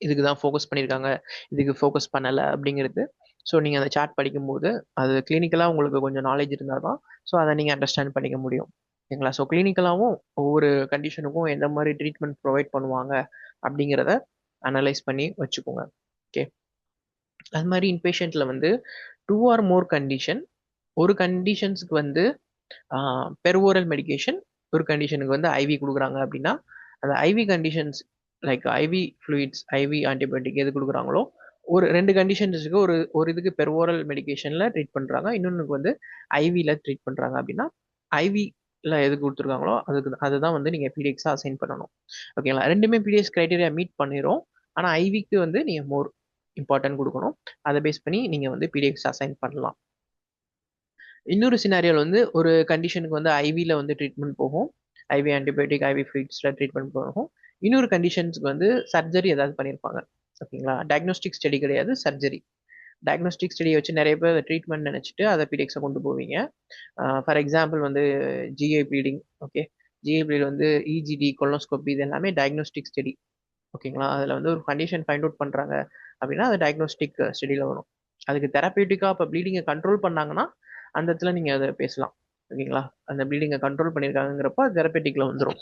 இதுக்கு தான் ஃபோக்கஸ் பண்ணியிருக்காங்க, இதுக்கு ஃபோக்கஸ் பண்ணலை அப்படிங்கிறது. ஸோ நீங்கள் அந்த சார்ட் படிக்கும்போது அது கிளினிக்கலாக உங்களுக்கு கொஞ்சம் நாலேஜ் இருந்தால் தான் ஸோ அதை நீங்கள் அண்டர்ஸ்டாண்ட் பண்ணிக்க முடியும். ஓகேங்களா? ஸோ கிளினிக்கலாகவும் ஒவ்வொரு கண்டிஷனுக்கும் எந்த மாதிரி ட்ரீட்மெண்ட் ப்ரொவைட் பண்ணுவாங்க அப்படிங்கிறத அனலைஸ் பண்ணி வச்சுக்கோங்க. ஓகே. அது மாதிரி இன்பேஷண்ட்ல வந்து 2 ஆர் மோர் கண்டிஷன், ஒரு கண்டிஷன்ஸ்க்கு வந்து பெர்ஓரல் மெடிகேஷன், ஒரு கண்டிஷனுக்கு வந்து ஐவி கொடுக்குறாங்க அப்படின்னா, அந்த IV conditions like IV fluids, IV antibiotic எது கொடுக்குறாங்களோ, ஒரு 2 கண்டிஷன்ஸுக்கு ஒரு ஒரு இதுக்கு பெர்ஓரல் மெடிகேஷன்ல ட்ரீட் பண்றாங்க, இன்னொன்னுக்கு வந்து ஐவில ட்ரீட் பண்றாங்க அப்படின்னா, ஐவில எது கொடுத்துருக்காங்களோ அதுதான் வந்து நீங்க பிடிஎக்ஸா அசைன் பண்ணணும். ஓகேங்களா? ரெண்டுமே பிடிஎக்ஸ் கிரைட்டீரியா மீட் பண்ணிரும். ஆனா ஐவிக்கு வந்து நீங்க மோர் இம்பார்ட்டன்ட் கொடுக்கணும். அதை பேஸ் பண்ணி நீங்க வந்து பிடிஎக்ஸ் அசைன் பண்ணலாம். இன்னொரு சினாரியோவில் வந்து ஒரு கண்டிஷனுக்கு வந்து ஐவியில் வந்து ட்ரீட்மெண்ட் போகும், ஐவி ஆன்டிபயோட்டிக், ஐவி ஃப்ளூயிட்ஸில் ட்ரீட்மெண்ட் போகும். இன்னொரு கண்டிஷன்ஸ்க்கு வந்து சர்ஜரி ஏதாவது பண்ணியிருப்பாங்க. ஓகேங்களா? டயக்னோஸ்டிக் ஸ்டடி கிடையாது, சர்ஜரி. டயக்னோஸ்டிக் ஸ்டடியை வச்சு நிறைய பேர் ட்ரீட்மெண்ட் நினச்சிட்டு அதை பிடிஎக்ஸை கொண்டு போவீங்க. ஃபார் எக்ஸாம்பிள் வந்து GI bleeding. Okay, GI bleed வந்து இஜிடி, கொலோனோஸ்கோபி, இது எல்லாமே டயக்னோஸ்டிக் ஸ்டடி. ஓகேங்களா? அதில் வந்து ஒரு கண்டிஷன் ஃபைண்ட் அவுட் பண்ணுறாங்க அப்படின்னா அது டயக்னோஸ்டிக் ஸ்டடியில் வரும். அதுக்கு தெரப்பியூட்டிக்காக இப்போ ப்ளீடிங்கை கண்ட்ரோல் பண்ணாங்கன்னா அந்த இடத்துல நீங்கள் அதை பேசலாம். ஓகேங்களா? அந்த ப்ளீடிங்கை கண்ட்ரோல் பண்ணியிருக்காங்கிறப்போ அது தெரப்பேட்டிக்கில் வந்துடும்.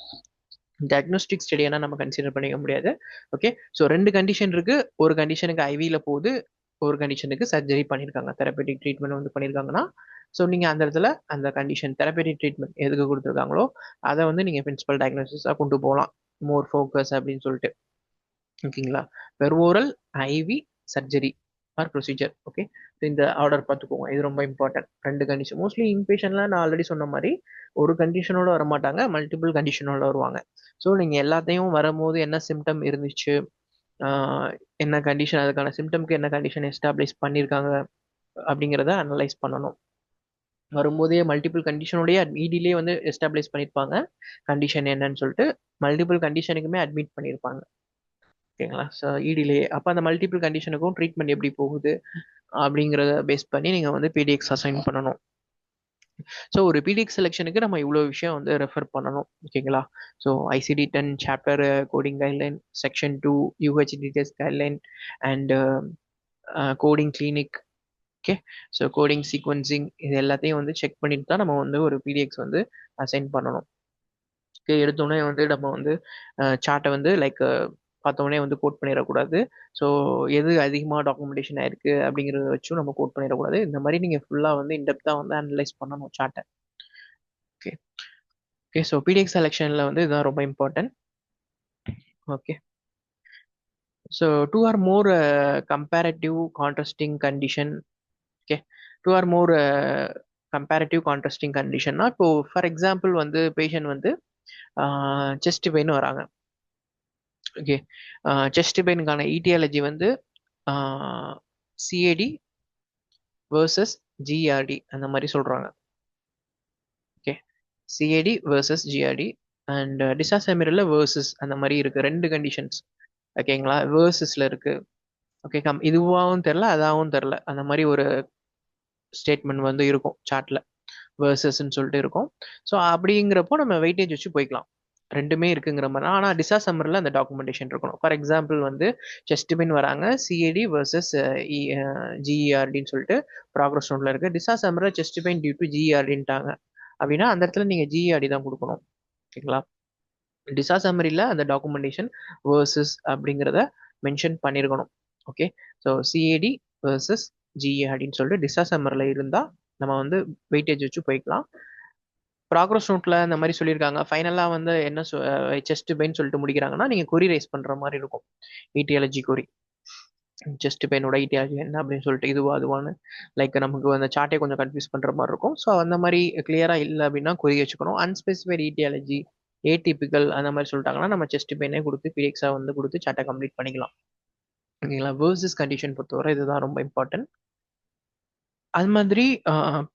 டயக்னோஸ்டிக் ஸ்டடினா நம்ம கன்சிடர் பண்ணிக்க முடியாது. ஓகே, ஸோ 2 கண்டிஷன் இருக்கு. ஒரு கண்டிஷனுக்கு ஐவியில் போகுது, ஒரு கண்டிஷனுக்கு சர்ஜரி பண்ணியிருக்காங்க, தெரப்பேட்டிக் ட்ரீட்மெண்ட் வந்து பண்ணியிருக்காங்கன்னா, ஸோ நீங்கள் அந்த இடத்துல அந்த கண்டிஷன் தெரப்பேட்டிக் ட்ரீட்மெண்ட் எதுக்கு கொடுத்துருக்காங்களோ அதை வந்து நீங்கள் பிரின்சிபல் டயக்னோசிஸாக கொண்டு போகலாம், மோர் ஃபோக்கஸ் அப்படின்னு சொல்லிட்டு. ஓகேங்களா? Peroral, IV, surgery or procedure. Okay, இந்த ஆர்டர் பார்த்துக்கோங்க, இது ரொம்ப இம்பார்ட்டன்ட். 2 கண்டிஷன் மோஸ்ட்லி இன்பேஷன்ல நான் ஆல்ரெடி சொன்ன மாதிரி ஒரு கண்டிஷனோட வர மாட்டாங்க, மல்டிபிள் கண்டிஷனோட வருவாங்க. ஸோ நீங்கள் எல்லாத்தையும் வரும்போது என்ன சிம்டம் இருந்துச்சு, என்ன கண்டிஷன், அதுக்கான சிம்டம்க்கு என்ன கண்டிஷன் எஸ்டாப்ளிஷ் பண்ணியிருக்காங்க அப்படிங்கிறத அனலைஸ் பண்ணணும். வரும்போதே மல்டிபிள் கண்டிஷனோடய இடிலே வந்து எஸ்டாப்ளிஷ் பண்ணியிருப்பாங்க கண்டிஷன் என்னன்னு சொல்லிட்டு, மல்டிபிள் கண்டிஷனுக்குமே அட்மிட் பண்ணியிருப்பாங்க. ஓகேங்களா? ஸோ இடிலே அப்போ அந்த மல்டிபிள் கண்டிஷனுக்கும் ட்ரீட்மெண்ட் எப்படி போகுது அப்படிங்கிறத பேஸ் பண்ணி நீங்கள் வந்து பிடிஎக்ஸ் அசைன் பண்ணணும். ஸோ ஒரு பிடிஎக்ஸ் செலெக்ஷனுக்கு நம்ம இவ்வளோ விஷயம் வந்து ரெஃபர் பண்ணணும். ஓகேங்களா? So ICD-10 chapter coding guideline, section 2 UHDTS guideline and coding clinic. Okay, so coding sequencing இது எல்லாத்தையும் வந்து செக் பண்ணிட்டு தான் நம்ம வந்து ஒரு பிடிஎக்ஸ் வந்து அசைன் பண்ணணும். ஓகே, எடுத்தோடனே வந்து நம்ம வந்து சார்ட்டை வந்து லைக் பார்த்தோன்னே வந்து கோட் பண்ணிடக்கூடாது. ஸோ எது அதிகமாக டாக்குமெண்டேஷன் ஆயிருக்கு அப்படிங்கிறத வச்சும் நம்ம கோட் பண்ணிடக்கூடாது. இந்த மாதிரி நீங்கள் ஃபுல்லாக வந்து இன்டெப்த்தாக வந்து அனலைஸ் பண்ணணும் சார்ட்டை. ஓகே ஓகே, ஸோ பிடிஎக்ஸ் செலெக்ஷனில் வந்து இதுதான் ரொம்ப important. Okay, so 2 or more comparative contrasting condition. Okay, 2 or more comparative contrasting கண்டிஷன்னா, இப்போ ஃபார் எக்ஸாம்பிள் வந்து பேஷண்ட் வந்து செஸ்ட் பெயின் வராங்க. ஓகே, செஸ்ட் பெயினுக்கான ஈட்டியாலஜி வந்து சிஏடி வேர்சஸ் ஜிஆர்டி அந்த மாதிரி சொல்றாங்க. Okay, CAD versus GRD and டிசாசெமிரில் வேர்சஸ் அந்த மாதிரி இருக்கு, 2 கண்டிஷன்ஸ். ஓகேங்களா? வேர்சஸ்ல இருக்கு. ஓகே, இதுவாகவும் தெரில அதாகவும் தெரில, அந்த மாதிரி ஒரு ஸ்டேட்மெண்ட் வந்து இருக்கும் சார்ட்ல, வேர்சஸ்ன்னு சொல்லிட்டு இருக்கும். ஸோ அப்படிங்கிறப்போ நம்ம வெயிட்டேஜ் வச்சு போய்க்கலாம், ரெண்டுமே இருக்குங்கிற மாதிரி. ஆனால் டிசாசம்மரில் அந்த டாக்குமெண்டேஷன் இருக்கணும். ஃபார் எக்ஸாம்பிள் வந்து செஸ்ட் பெயின் வராங்க, சிஏடி வர்சஸ் ஜிஇஆர்டின்னு சொல்லிட்டு ப்ராக்ரஸ் நோட்ல இருக்கு. டிசாசம்மரில் செஸ்ட் பெயின் டியூ டு ஜிஇஆர்டின்ட்டாங்க அப்படின்னா அந்த இடத்துல நீங்கள் ஜிஇஆர்டி தான் கொடுக்கணும். ஓகேங்களா? டிசாசம்மரியில் அந்த டாக்குமெண்டேஷன் வேர்சஸ் அப்படிங்கிறத மென்ஷன் பண்ணியிருக்கணும். ஓகே, ஸோ சிஏடி வர்சஸ் ஜிஇஆர்டின்னு சொல்லிட்டு டிசாசம்மரில் இருந்தால் நம்ம வந்து வெயிட்டேஜ் வச்சு போய்க்கலாம். ப்ராக்ரஸ் நோட்ல இந்த மாதிரி சொல்லியிருக்காங்க. ஃபைனலாக வந்து என்ன செஸ்ட் பெயின் சொல்லிட்டு முடிக்கிறாங்கன்னா நீங்கள் கொரி ரைஸ் பண்ணுற மாதிரி இருக்கும், ஈட்டியாலஜி கொரி. செஸ்ட் பெயினோட ஈட்டியாலஜி என்ன அப்படின்னு சொல்லிட்டு இதுவா அதுவான்னு லைக் நமக்கு அந்த சார்ட்டே கொஞ்சம் கன்ஃபியூஸ் பண்ணுற மாதிரி இருக்கும். ஸோ அந்த மாதிரி கிளியராக இல்லை அப்படின்னா கொரி வச்சுக்கணும். அன்ஸ்பெசிஃபைட் ஈட்டியாலஜி, ஏடிபிக்கல் அந்த மாதிரி சொல்லிட்டாங்கன்னா நம்ம செஸ்ட் பெயினே கொடுத்து பிடிஎக்ஸாக வந்து கொடுத்து சார்ட்டை கம்ப்ளீட் பண்ணிக்கலாம். ஓகேங்களா? வேர்சஸ் கண்டிஷன் பொறுத்தவரை இதுதான் ரொம்ப இம்பார்ட்டன்ட். அது மாதிரி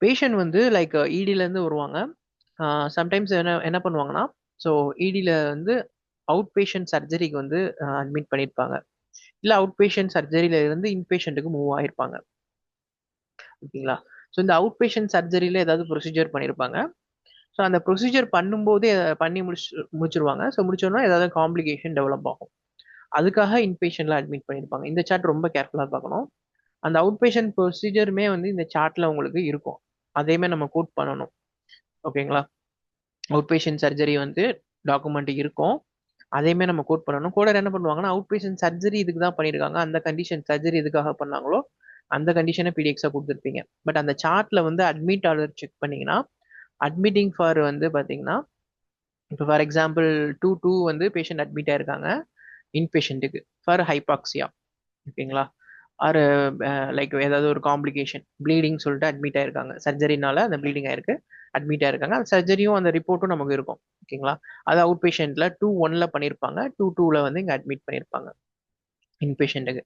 பேஷண்ட் வந்து லைக் இடியிலேருந்து வருவாங்க. சம்டைம்ஸ் என்ன என்ன பண்ணுவாங்கன்னா, ஸோ இடியில் வந்து அவுட் பேஷண்ட் சர்ஜரிக்கு வந்து அட்மிட் பண்ணியிருப்பாங்க, இல்லை அவுட் பேஷண்ட் சர்ஜரியில இருந்து இன்பேஷண்ட்டுக்கு மூவ் ஆகிருப்பாங்க. ஓகேங்களா? ஸோ இந்த அவுட் பேஷண்ட் சர்ஜரியில் ஏதாவது ப்ரொசீஜர் பண்ணியிருப்பாங்க. ஸோ அந்த ப்ரொசீஜர் பண்ணும்போதே பண்ணி முடிச்சிருவாங்க. ஸோ முடிச்சோன்னா ஏதாவது காம்ப்ளிகேஷன் டெவலப் ஆகும், அதுக்காக இன்பேஷண்ட்ல அட்மிட் பண்ணியிருப்பாங்க. இந்த சார்ட் ரொம்ப கேர்ஃபுல்லாக பார்க்கணும். அந்த அவுட் பேஷண்ட் ப்ரொசீஜருமே வந்து இந்த சார்ட்ல உங்களுக்கு இருக்கும், அதையுமே நம்ம கோட் பண்ணணும். ஓகேங்களா? அவுட் பேஷண்ட் சர்ஜரி வந்து டாக்குமெண்ட் இருக்கும், அதையுமே நம்ம கோட் பண்ணணும். கோடர் என்ன பண்ணுவாங்கன்னா, அவுட் பேஷண்ட் சர்ஜரி இதுக்கு தான் பண்ணியிருக்காங்க, அந்த கண்டிஷன் சர்ஜரி எதுக்காக பண்ணாங்களோ அந்த கண்டிஷனை பிடிஎக்ஸாக கொடுத்துருப்பீங்க. பட் அந்த சார்ட்ல வந்து அட்மிட் ஆர்டர் செக் பண்ணீங்கன்னா, அட்மிட்டிங் ஃபார் வந்து பார்த்தீங்கன்னா, இப்போ ஃபார் எக்ஸாம்பிள் 2-2 வந்து பேஷண்ட் அட்மிட் ஆயிருக்காங்க இன்பேஷண்ட்டுக்கு ஃபார் ஹைபாக்சியா, ஓகேங்களா? ஆர் லைக் ஏதாவது ஒரு காம்ப்ளிகேஷன் ப்ளீடிங் சொல்லிட்டு அட்மிட் ஆயிருக்காங்க, சர்ஜரினால அந்த ப்ளீடிங் ஆயிருக்கு, அட்மிட் ஆயிருக்காங்க. அந்த சர்ஜரியும் அந்த ரிப்போர்ட்டும் நமக்கு இருக்கும், ஓகேங்களா? அது அவுட் பேஷண்ட்ல 2-1ல பண்ணியிருப்பாங்க, 2-2ல வந்து இங்கே அட்மிட் பண்ணியிருப்பாங்க இன்பேஷண்ட்டுக்கு.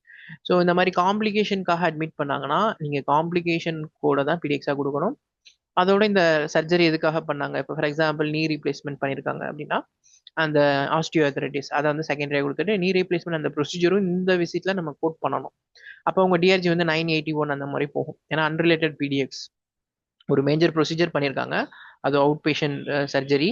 ஸோ இந்த மாதிரி காம்ப்ளிகேஷனுக்காக அட்மிட் பண்ணாங்கன்னா நீங்கள் காம்ப்ளிகேஷன் கூட தான் பிடிஎக்ஸாக கொடுக்கணும். அதோட இந்த சர்ஜரி எதுக்காக பண்ணாங்க, இப்போ ஃபார் எக்ஸாம்பிள் நீ ரீப்ளேஸ்மெண்ட் பண்ணியிருக்காங்க அப்படின்னா அந்த ஆஸ்டியோஆர்த்ரைட்டிஸ் அதை வந்து செகண்டரியாக கொடுத்துட்டு நீ ரீப்ளேஸ்மெண்ட் அந்த ப்ரொசீஜரும் இந்த விசிட்ல நம்ம கோட் பண்ணணும். அப்போ உங்க டிஆர்ஜி வந்து 981 அந்த மாதிரி போகும். ஏன்னா அன்ரிலேட்டட் பிடிஎக்ஸ் ஒரு மேஜர் ப்ரொசீஜர் பண்ணியிருக்காங்க, அது out patient surgery.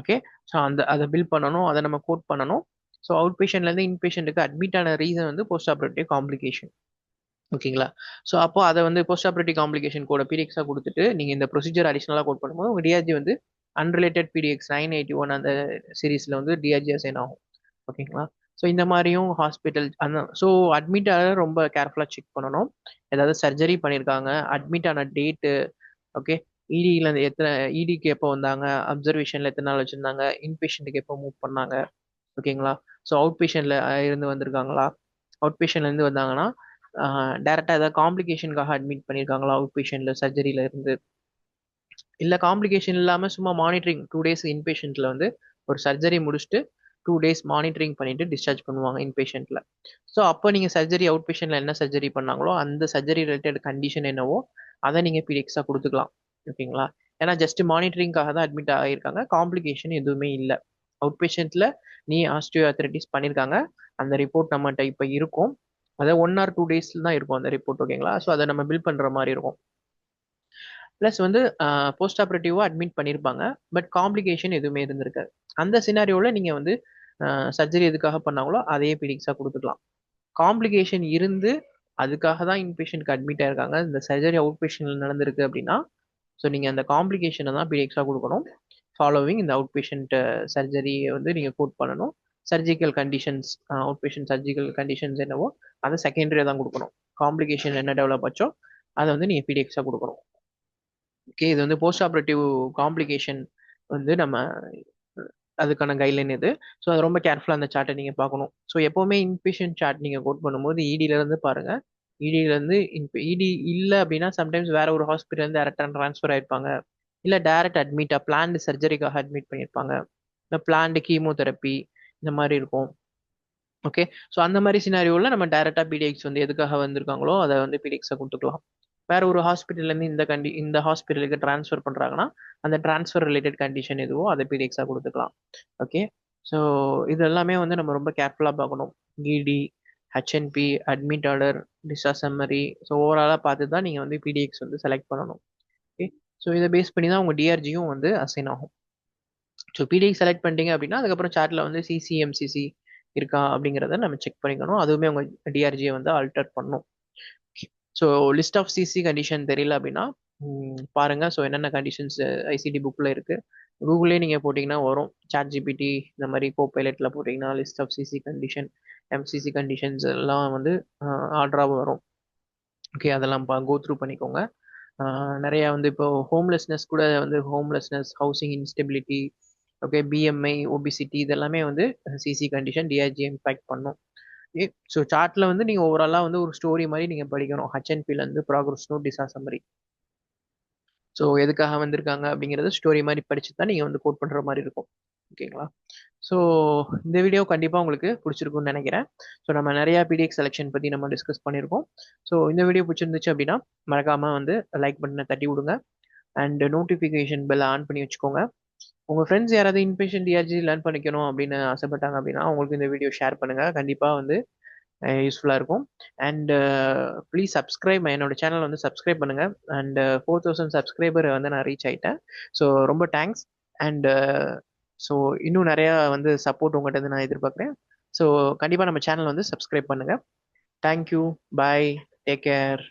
Okay, so அதை பில் பண்ணணும், அதை நம்ம கோட் பண்ணணும். ஸோ அவுட் பேஷண்ட்லேருந்து இன்பேஷண்ட்டுக்கு அட்மிட் ஆன ரீசன் வந்து போஸ்ட் ஆப்ரேட்டிவ் காம்ப்ளிகேஷன், ஓகேங்களா? ஸோ அப்போ அதை வந்து போஸ்ட் ஆப்ரேட்டிவ் காம்ப்ளிகேஷன் கூட பிடிஎக்ஸாக கொடுத்துட்டு நீங்கள் இந்த ப்ரொசீஜர் அடிஷனலாக கோட் பண்ணும்போது உங்கள் டிஆர்ஜி வந்து அன்ரிலேட்டட் பிடிஎக்ஸ் 981 அந்த சீரீஸில் வந்து டிஆர்ஜி அசைன் ஆகும், ஓகேங்களா? ஸோ இந்த மாதிரியும் ஹாஸ்பிட்டல் அந்த ஸோ அட்மிட் ஆக ரொம்ப கேர்ஃபுல்லாக செக் பண்ணணும். ஏதாவது சர்ஜரி பண்ணியிருக்காங்க, அட்மிட் ஆன டேட்டு, ஓகே, இடியில் எத்தனை இடிக்கு எப்போ வந்தாங்க, அப்சர்வேஷனில் எத்தனை நாள் வச்சுருந்தாங்க, இன்பேஷண்ட்டுக்கு எப்போ மூவ் பண்ணாங்க, ஓகேங்களா? ஸோ அவுட் பேஷண்ட்டில் இருந்து வந்திருக்காங்களா, அவுட் பேஷண்ட்லேருந்து வந்தாங்கன்னா டேரெக்டாக ஏதாவது காம்ப்ளிகேஷனுக்காக அட்மிட் பண்ணியிருக்காங்களா அவுட் பேஷண்ட்டில் சர்ஜரியில் இருந்து, இல்லை காம்ப்ளிகேஷன் இல்லாமல் சும்மா மானிட்டரிங் 2 days இன்பேஷண்ட்டில் வந்து ஒரு சர்ஜரி முடிச்சுட்டு 2 days மானிட்டரிங் பண்ணிட்டு டிஸ்சார்ஜ் பண்ணுவாங்க இன்பேஷண்ட்டில். ஸோ அப்போ நீங்கள் சர்ஜரி அவுட் பேஷண்ட்டில் என்ன சர்ஜரி பண்ணாங்களோ அந்த சர்ஜரி ரிலேட்டட் கண்டிஷன் என்னவோ அதை நீங்கள் பிடிஎக்ஸாக கொடுத்துக்கலாம், ஓகேங்களா? ஏன்னா ஜஸ்ட் மானிட்டரிங்காக தான் அட்மிட் ஆகியிருக்காங்க, காம்ப்ளிகேஷன் எதுவுமே இல்லை. அவுட் பேஷண்ட்டில் நீ ஆஸ்டியோஆர்த்ரைட்டிஸ் பண்ணியிருக்காங்க, அந்த ரிப்போர்ட் நம்மகிட்ட இப்போ இருக்கும், அதை 1 or 2 days தான் இருக்கும் அந்த ரிப்போர்ட், ஓகேங்களா? ஸோ அதை நம்ம பில் பண்ணுற மாதிரி இருக்கும். ப்ளஸ் வந்து போஸ்ட் ஆப்ரேட்டிவாக அட்மிட் பண்ணியிருப்பாங்க, பட் காம்ப்ளிகேஷன் எதுவுமே இருந்திருக்காது. அந்த சினாரியோவில் நீங்கள் வந்து சர்ஜரி எதுக்காக பண்ணாங்களோ அதையே பிடிக்ஸாக கொடுத்துக்கலாம். காம்ப்ளிகேஷன் இருந்து அதுக்காக தான் இன்பேஷண்ட்க்கு அட்மிட் ஆயிருக்காங்க, இந்த சர்ஜரி அவுட் பேஷண்ட்டில் நடந்திருக்கு அப்படின்னா ஸோ நீங்கள் அந்த காம்ப்ளிகேஷனை தான் பிடிஎக்ஸாக கொடுக்கணும். ஃபாலோவிங் இந்த அவுட் பேஷண்ட் சர்ஜரியை வந்து நீங்கள் கோட் பண்ணணும். Surgical conditions, out patient surgical conditions என்னவோ அதை செகண்டரியாக தான் கொடுக்கணும். காம்ப்ளிகேஷன் என்ன டெவலப் ஆச்சோ அதை வந்து நீங்கள் பிடிஎக்ஸாக கொடுக்கணும். ஓகே, இது வந்து போஸ்ட் ஆப்ரேட்டிவ் காம்ப்ளிகேஷன் வந்து நம்ம அதுக்கான கைட்லைன் இது. ஸோ அது ரொம்ப கேர்ஃபுல்லாக அந்த சார்ட்டை நீங்கள் பார்க்கணும். ஸோ எப்போவுமே இன்பேஷண்ட் சார்ட் நீங்கள் கோட் பண்ணும்போது இடியிலேருந்து பாருங்கள். இடியிலேருந்து இடி இல்லை அப்படின்னா சம்டைம்ஸ் வேற ஒரு ஹாஸ்பிட்டல்லேருந்து டேரெக்டாக ட்ரான்ஸ்ஃபர் ஆயிருப்பாங்க, இல்லை டேரக்ட் அட்மிட்டாக பிளான்டு சர்ஜரிக்காக அட்மிட் பண்ணியிருப்பாங்க, இல்லை பிளான்டு கீமோதெரப்பி இந்த மாதிரி இருக்கும். ஓகே, ஸோ அந்த மாதிரி சினாரியோவில் நம்ம டேரெக்டாக பிடிஎக்ஸ் வந்து எதுக்காக வந்திருக்காங்களோ அதை வந்து பிடிஎக்ஸை கொடுத்துக்கலாம். வேற ஒரு ஹாஸ்பிட்டல்லேருந்து இந்த ஹாஸ்பிட்டலுக்கு ட்ரான்ஸ்ஃபர் பண்ணுறாங்கன்னா அந்த ட்ரான்ஸ்ஃபர் ரிலேட்டட் கண்டிஷன் எதுவோ அதை பிடிஎக்ஸாக கொடுத்துக்கலாம். ஓகே, ஸோ இது எல்லாமே வந்து நம்ம ரொம்ப கேர்ஃபுல்லாக பார்க்கணும். இடி, HNB, admit order, discharge summary, so ஓவராலாக பார்த்து தான் நீங்கள் வந்து பிடிஎக்ஸ் வந்து செலக்ட் பண்ணணும். ஓகே, ஸோ இதை பேஸ் பண்ணி தான் உங்கள் டிஆர்ஜியும் வந்து அசைன் ஆகும். ஸோ பிடிஎக்ஸ் செலக்ட் பண்ணிட்டீங்க அப்படின்னா அதுக்கப்புறம் சார்ட்டில் வந்து சிசிஎம்சிசி இருக்கா அப்படிங்கிறத நம்ம செக் பண்ணிக்கணும். அதுவுமே உங்கள் டிஆர்ஜியை வந்து ஆல்டர் பண்ணணும். So list of CC condition தெரியல அப்படின்னா பாருங்க. ஸோ என்னென்ன கண்டிஷன்ஸ் ஐசிடி புக்கில் இருக்கு, கூகுளே நீங்கள் போட்டிங்கன்னா வரும். சாட் ஜிபிடி இந்த மாதிரி கோபைலட்டில் போட்டிங்கன்னா list of CC condition, MCC conditions எல்லாம் வந்து ஆர்டராக வரும். ஓகே, அதெல்லாம் கோ த்ரூ பண்ணிக்கோங்க. நிறையா வந்து இப்போ ஹோம்லெஸ்னஸ் கூட வந்து homelessness, housing instability, okay, BMI, obesity இதெல்லாமே வந்து சிசி கண்டிஷன் டிஆர்ஜி இம்பேக்ட் பண்ணும். ஸோ சார்ட்ல வந்து நீங்கள் ஓவராலாக வந்து ஒரு ஸ்டோரி மாதிரி நீங்கள் படிக்கணும். ஹெச்என்பிலேருந்து progress note, disaster summary, so எதுக்காக வந்திருக்காங்க அப்படிங்கிறது ஸ்டோரி மாதிரி படிச்சு தான் நீங்கள் வந்து கோட் பண்ணுற மாதிரி இருக்கும், ஓகேங்களா? ஸோ இந்த வீடியோ கண்டிப்பாக உங்களுக்கு பிடிச்சிருக்கும்னு நினைக்கிறேன். ஸோ நம்ம நிறையா பிடிஎக்ஸ் செலெக்ஷன் பற்றி நம்ம டிஸ்கஸ் பண்ணியிருக்கோம். ஸோ இந்த வீடியோ பிடிச்சிருந்துச்சு அப்படின்னா மறக்காமல் வந்து லைக் பட்டனை தட்டி விடுங்க அண்ட் நோட்டிஃபிகேஷன் பெல் ஆன் பண்ணி வச்சுக்கோங்க. உங்கள் ஃப்ரெண்ட்ஸ் யாராவது இன்பேஷண்ட் டிஆர்ஜி லேர்ன் பண்ணிக்கணும் அப்படின்னு ஆசைப்பட்டாங்க அப்படின்னா அவங்களுக்கு இந்த வீடியோ ஷேர் பண்ணுங்கள், கண்டிப்பாக வந்து யூஸ்ஃபுல்லாக இருக்கும். அண்ட் ப்ளீஸ் சப்ஸ்கிரைப், என்னோட சேனல் வந்து சப்ஸ்கிரைப் பண்ணுங்கள். அண்ட் 4000 சப்ஸ்கிரைபர் வந்து நான் ரீச் ஆகிட்டேன். ஸோ ரொம்ப தேங்க்ஸ். அண்ட் ஸோ இன்னும் நிறையா வந்து சப்போர்ட் உங்கள்கிட்ட வந்து நான் எதிர்பார்க்குறேன். ஸோ கண்டிப்பாக நம்ம சேனல் வந்து சப்ஸ்கிரைப் பண்ணுங்கள். தேங்க்யூ, பாய், டேக் கேர்.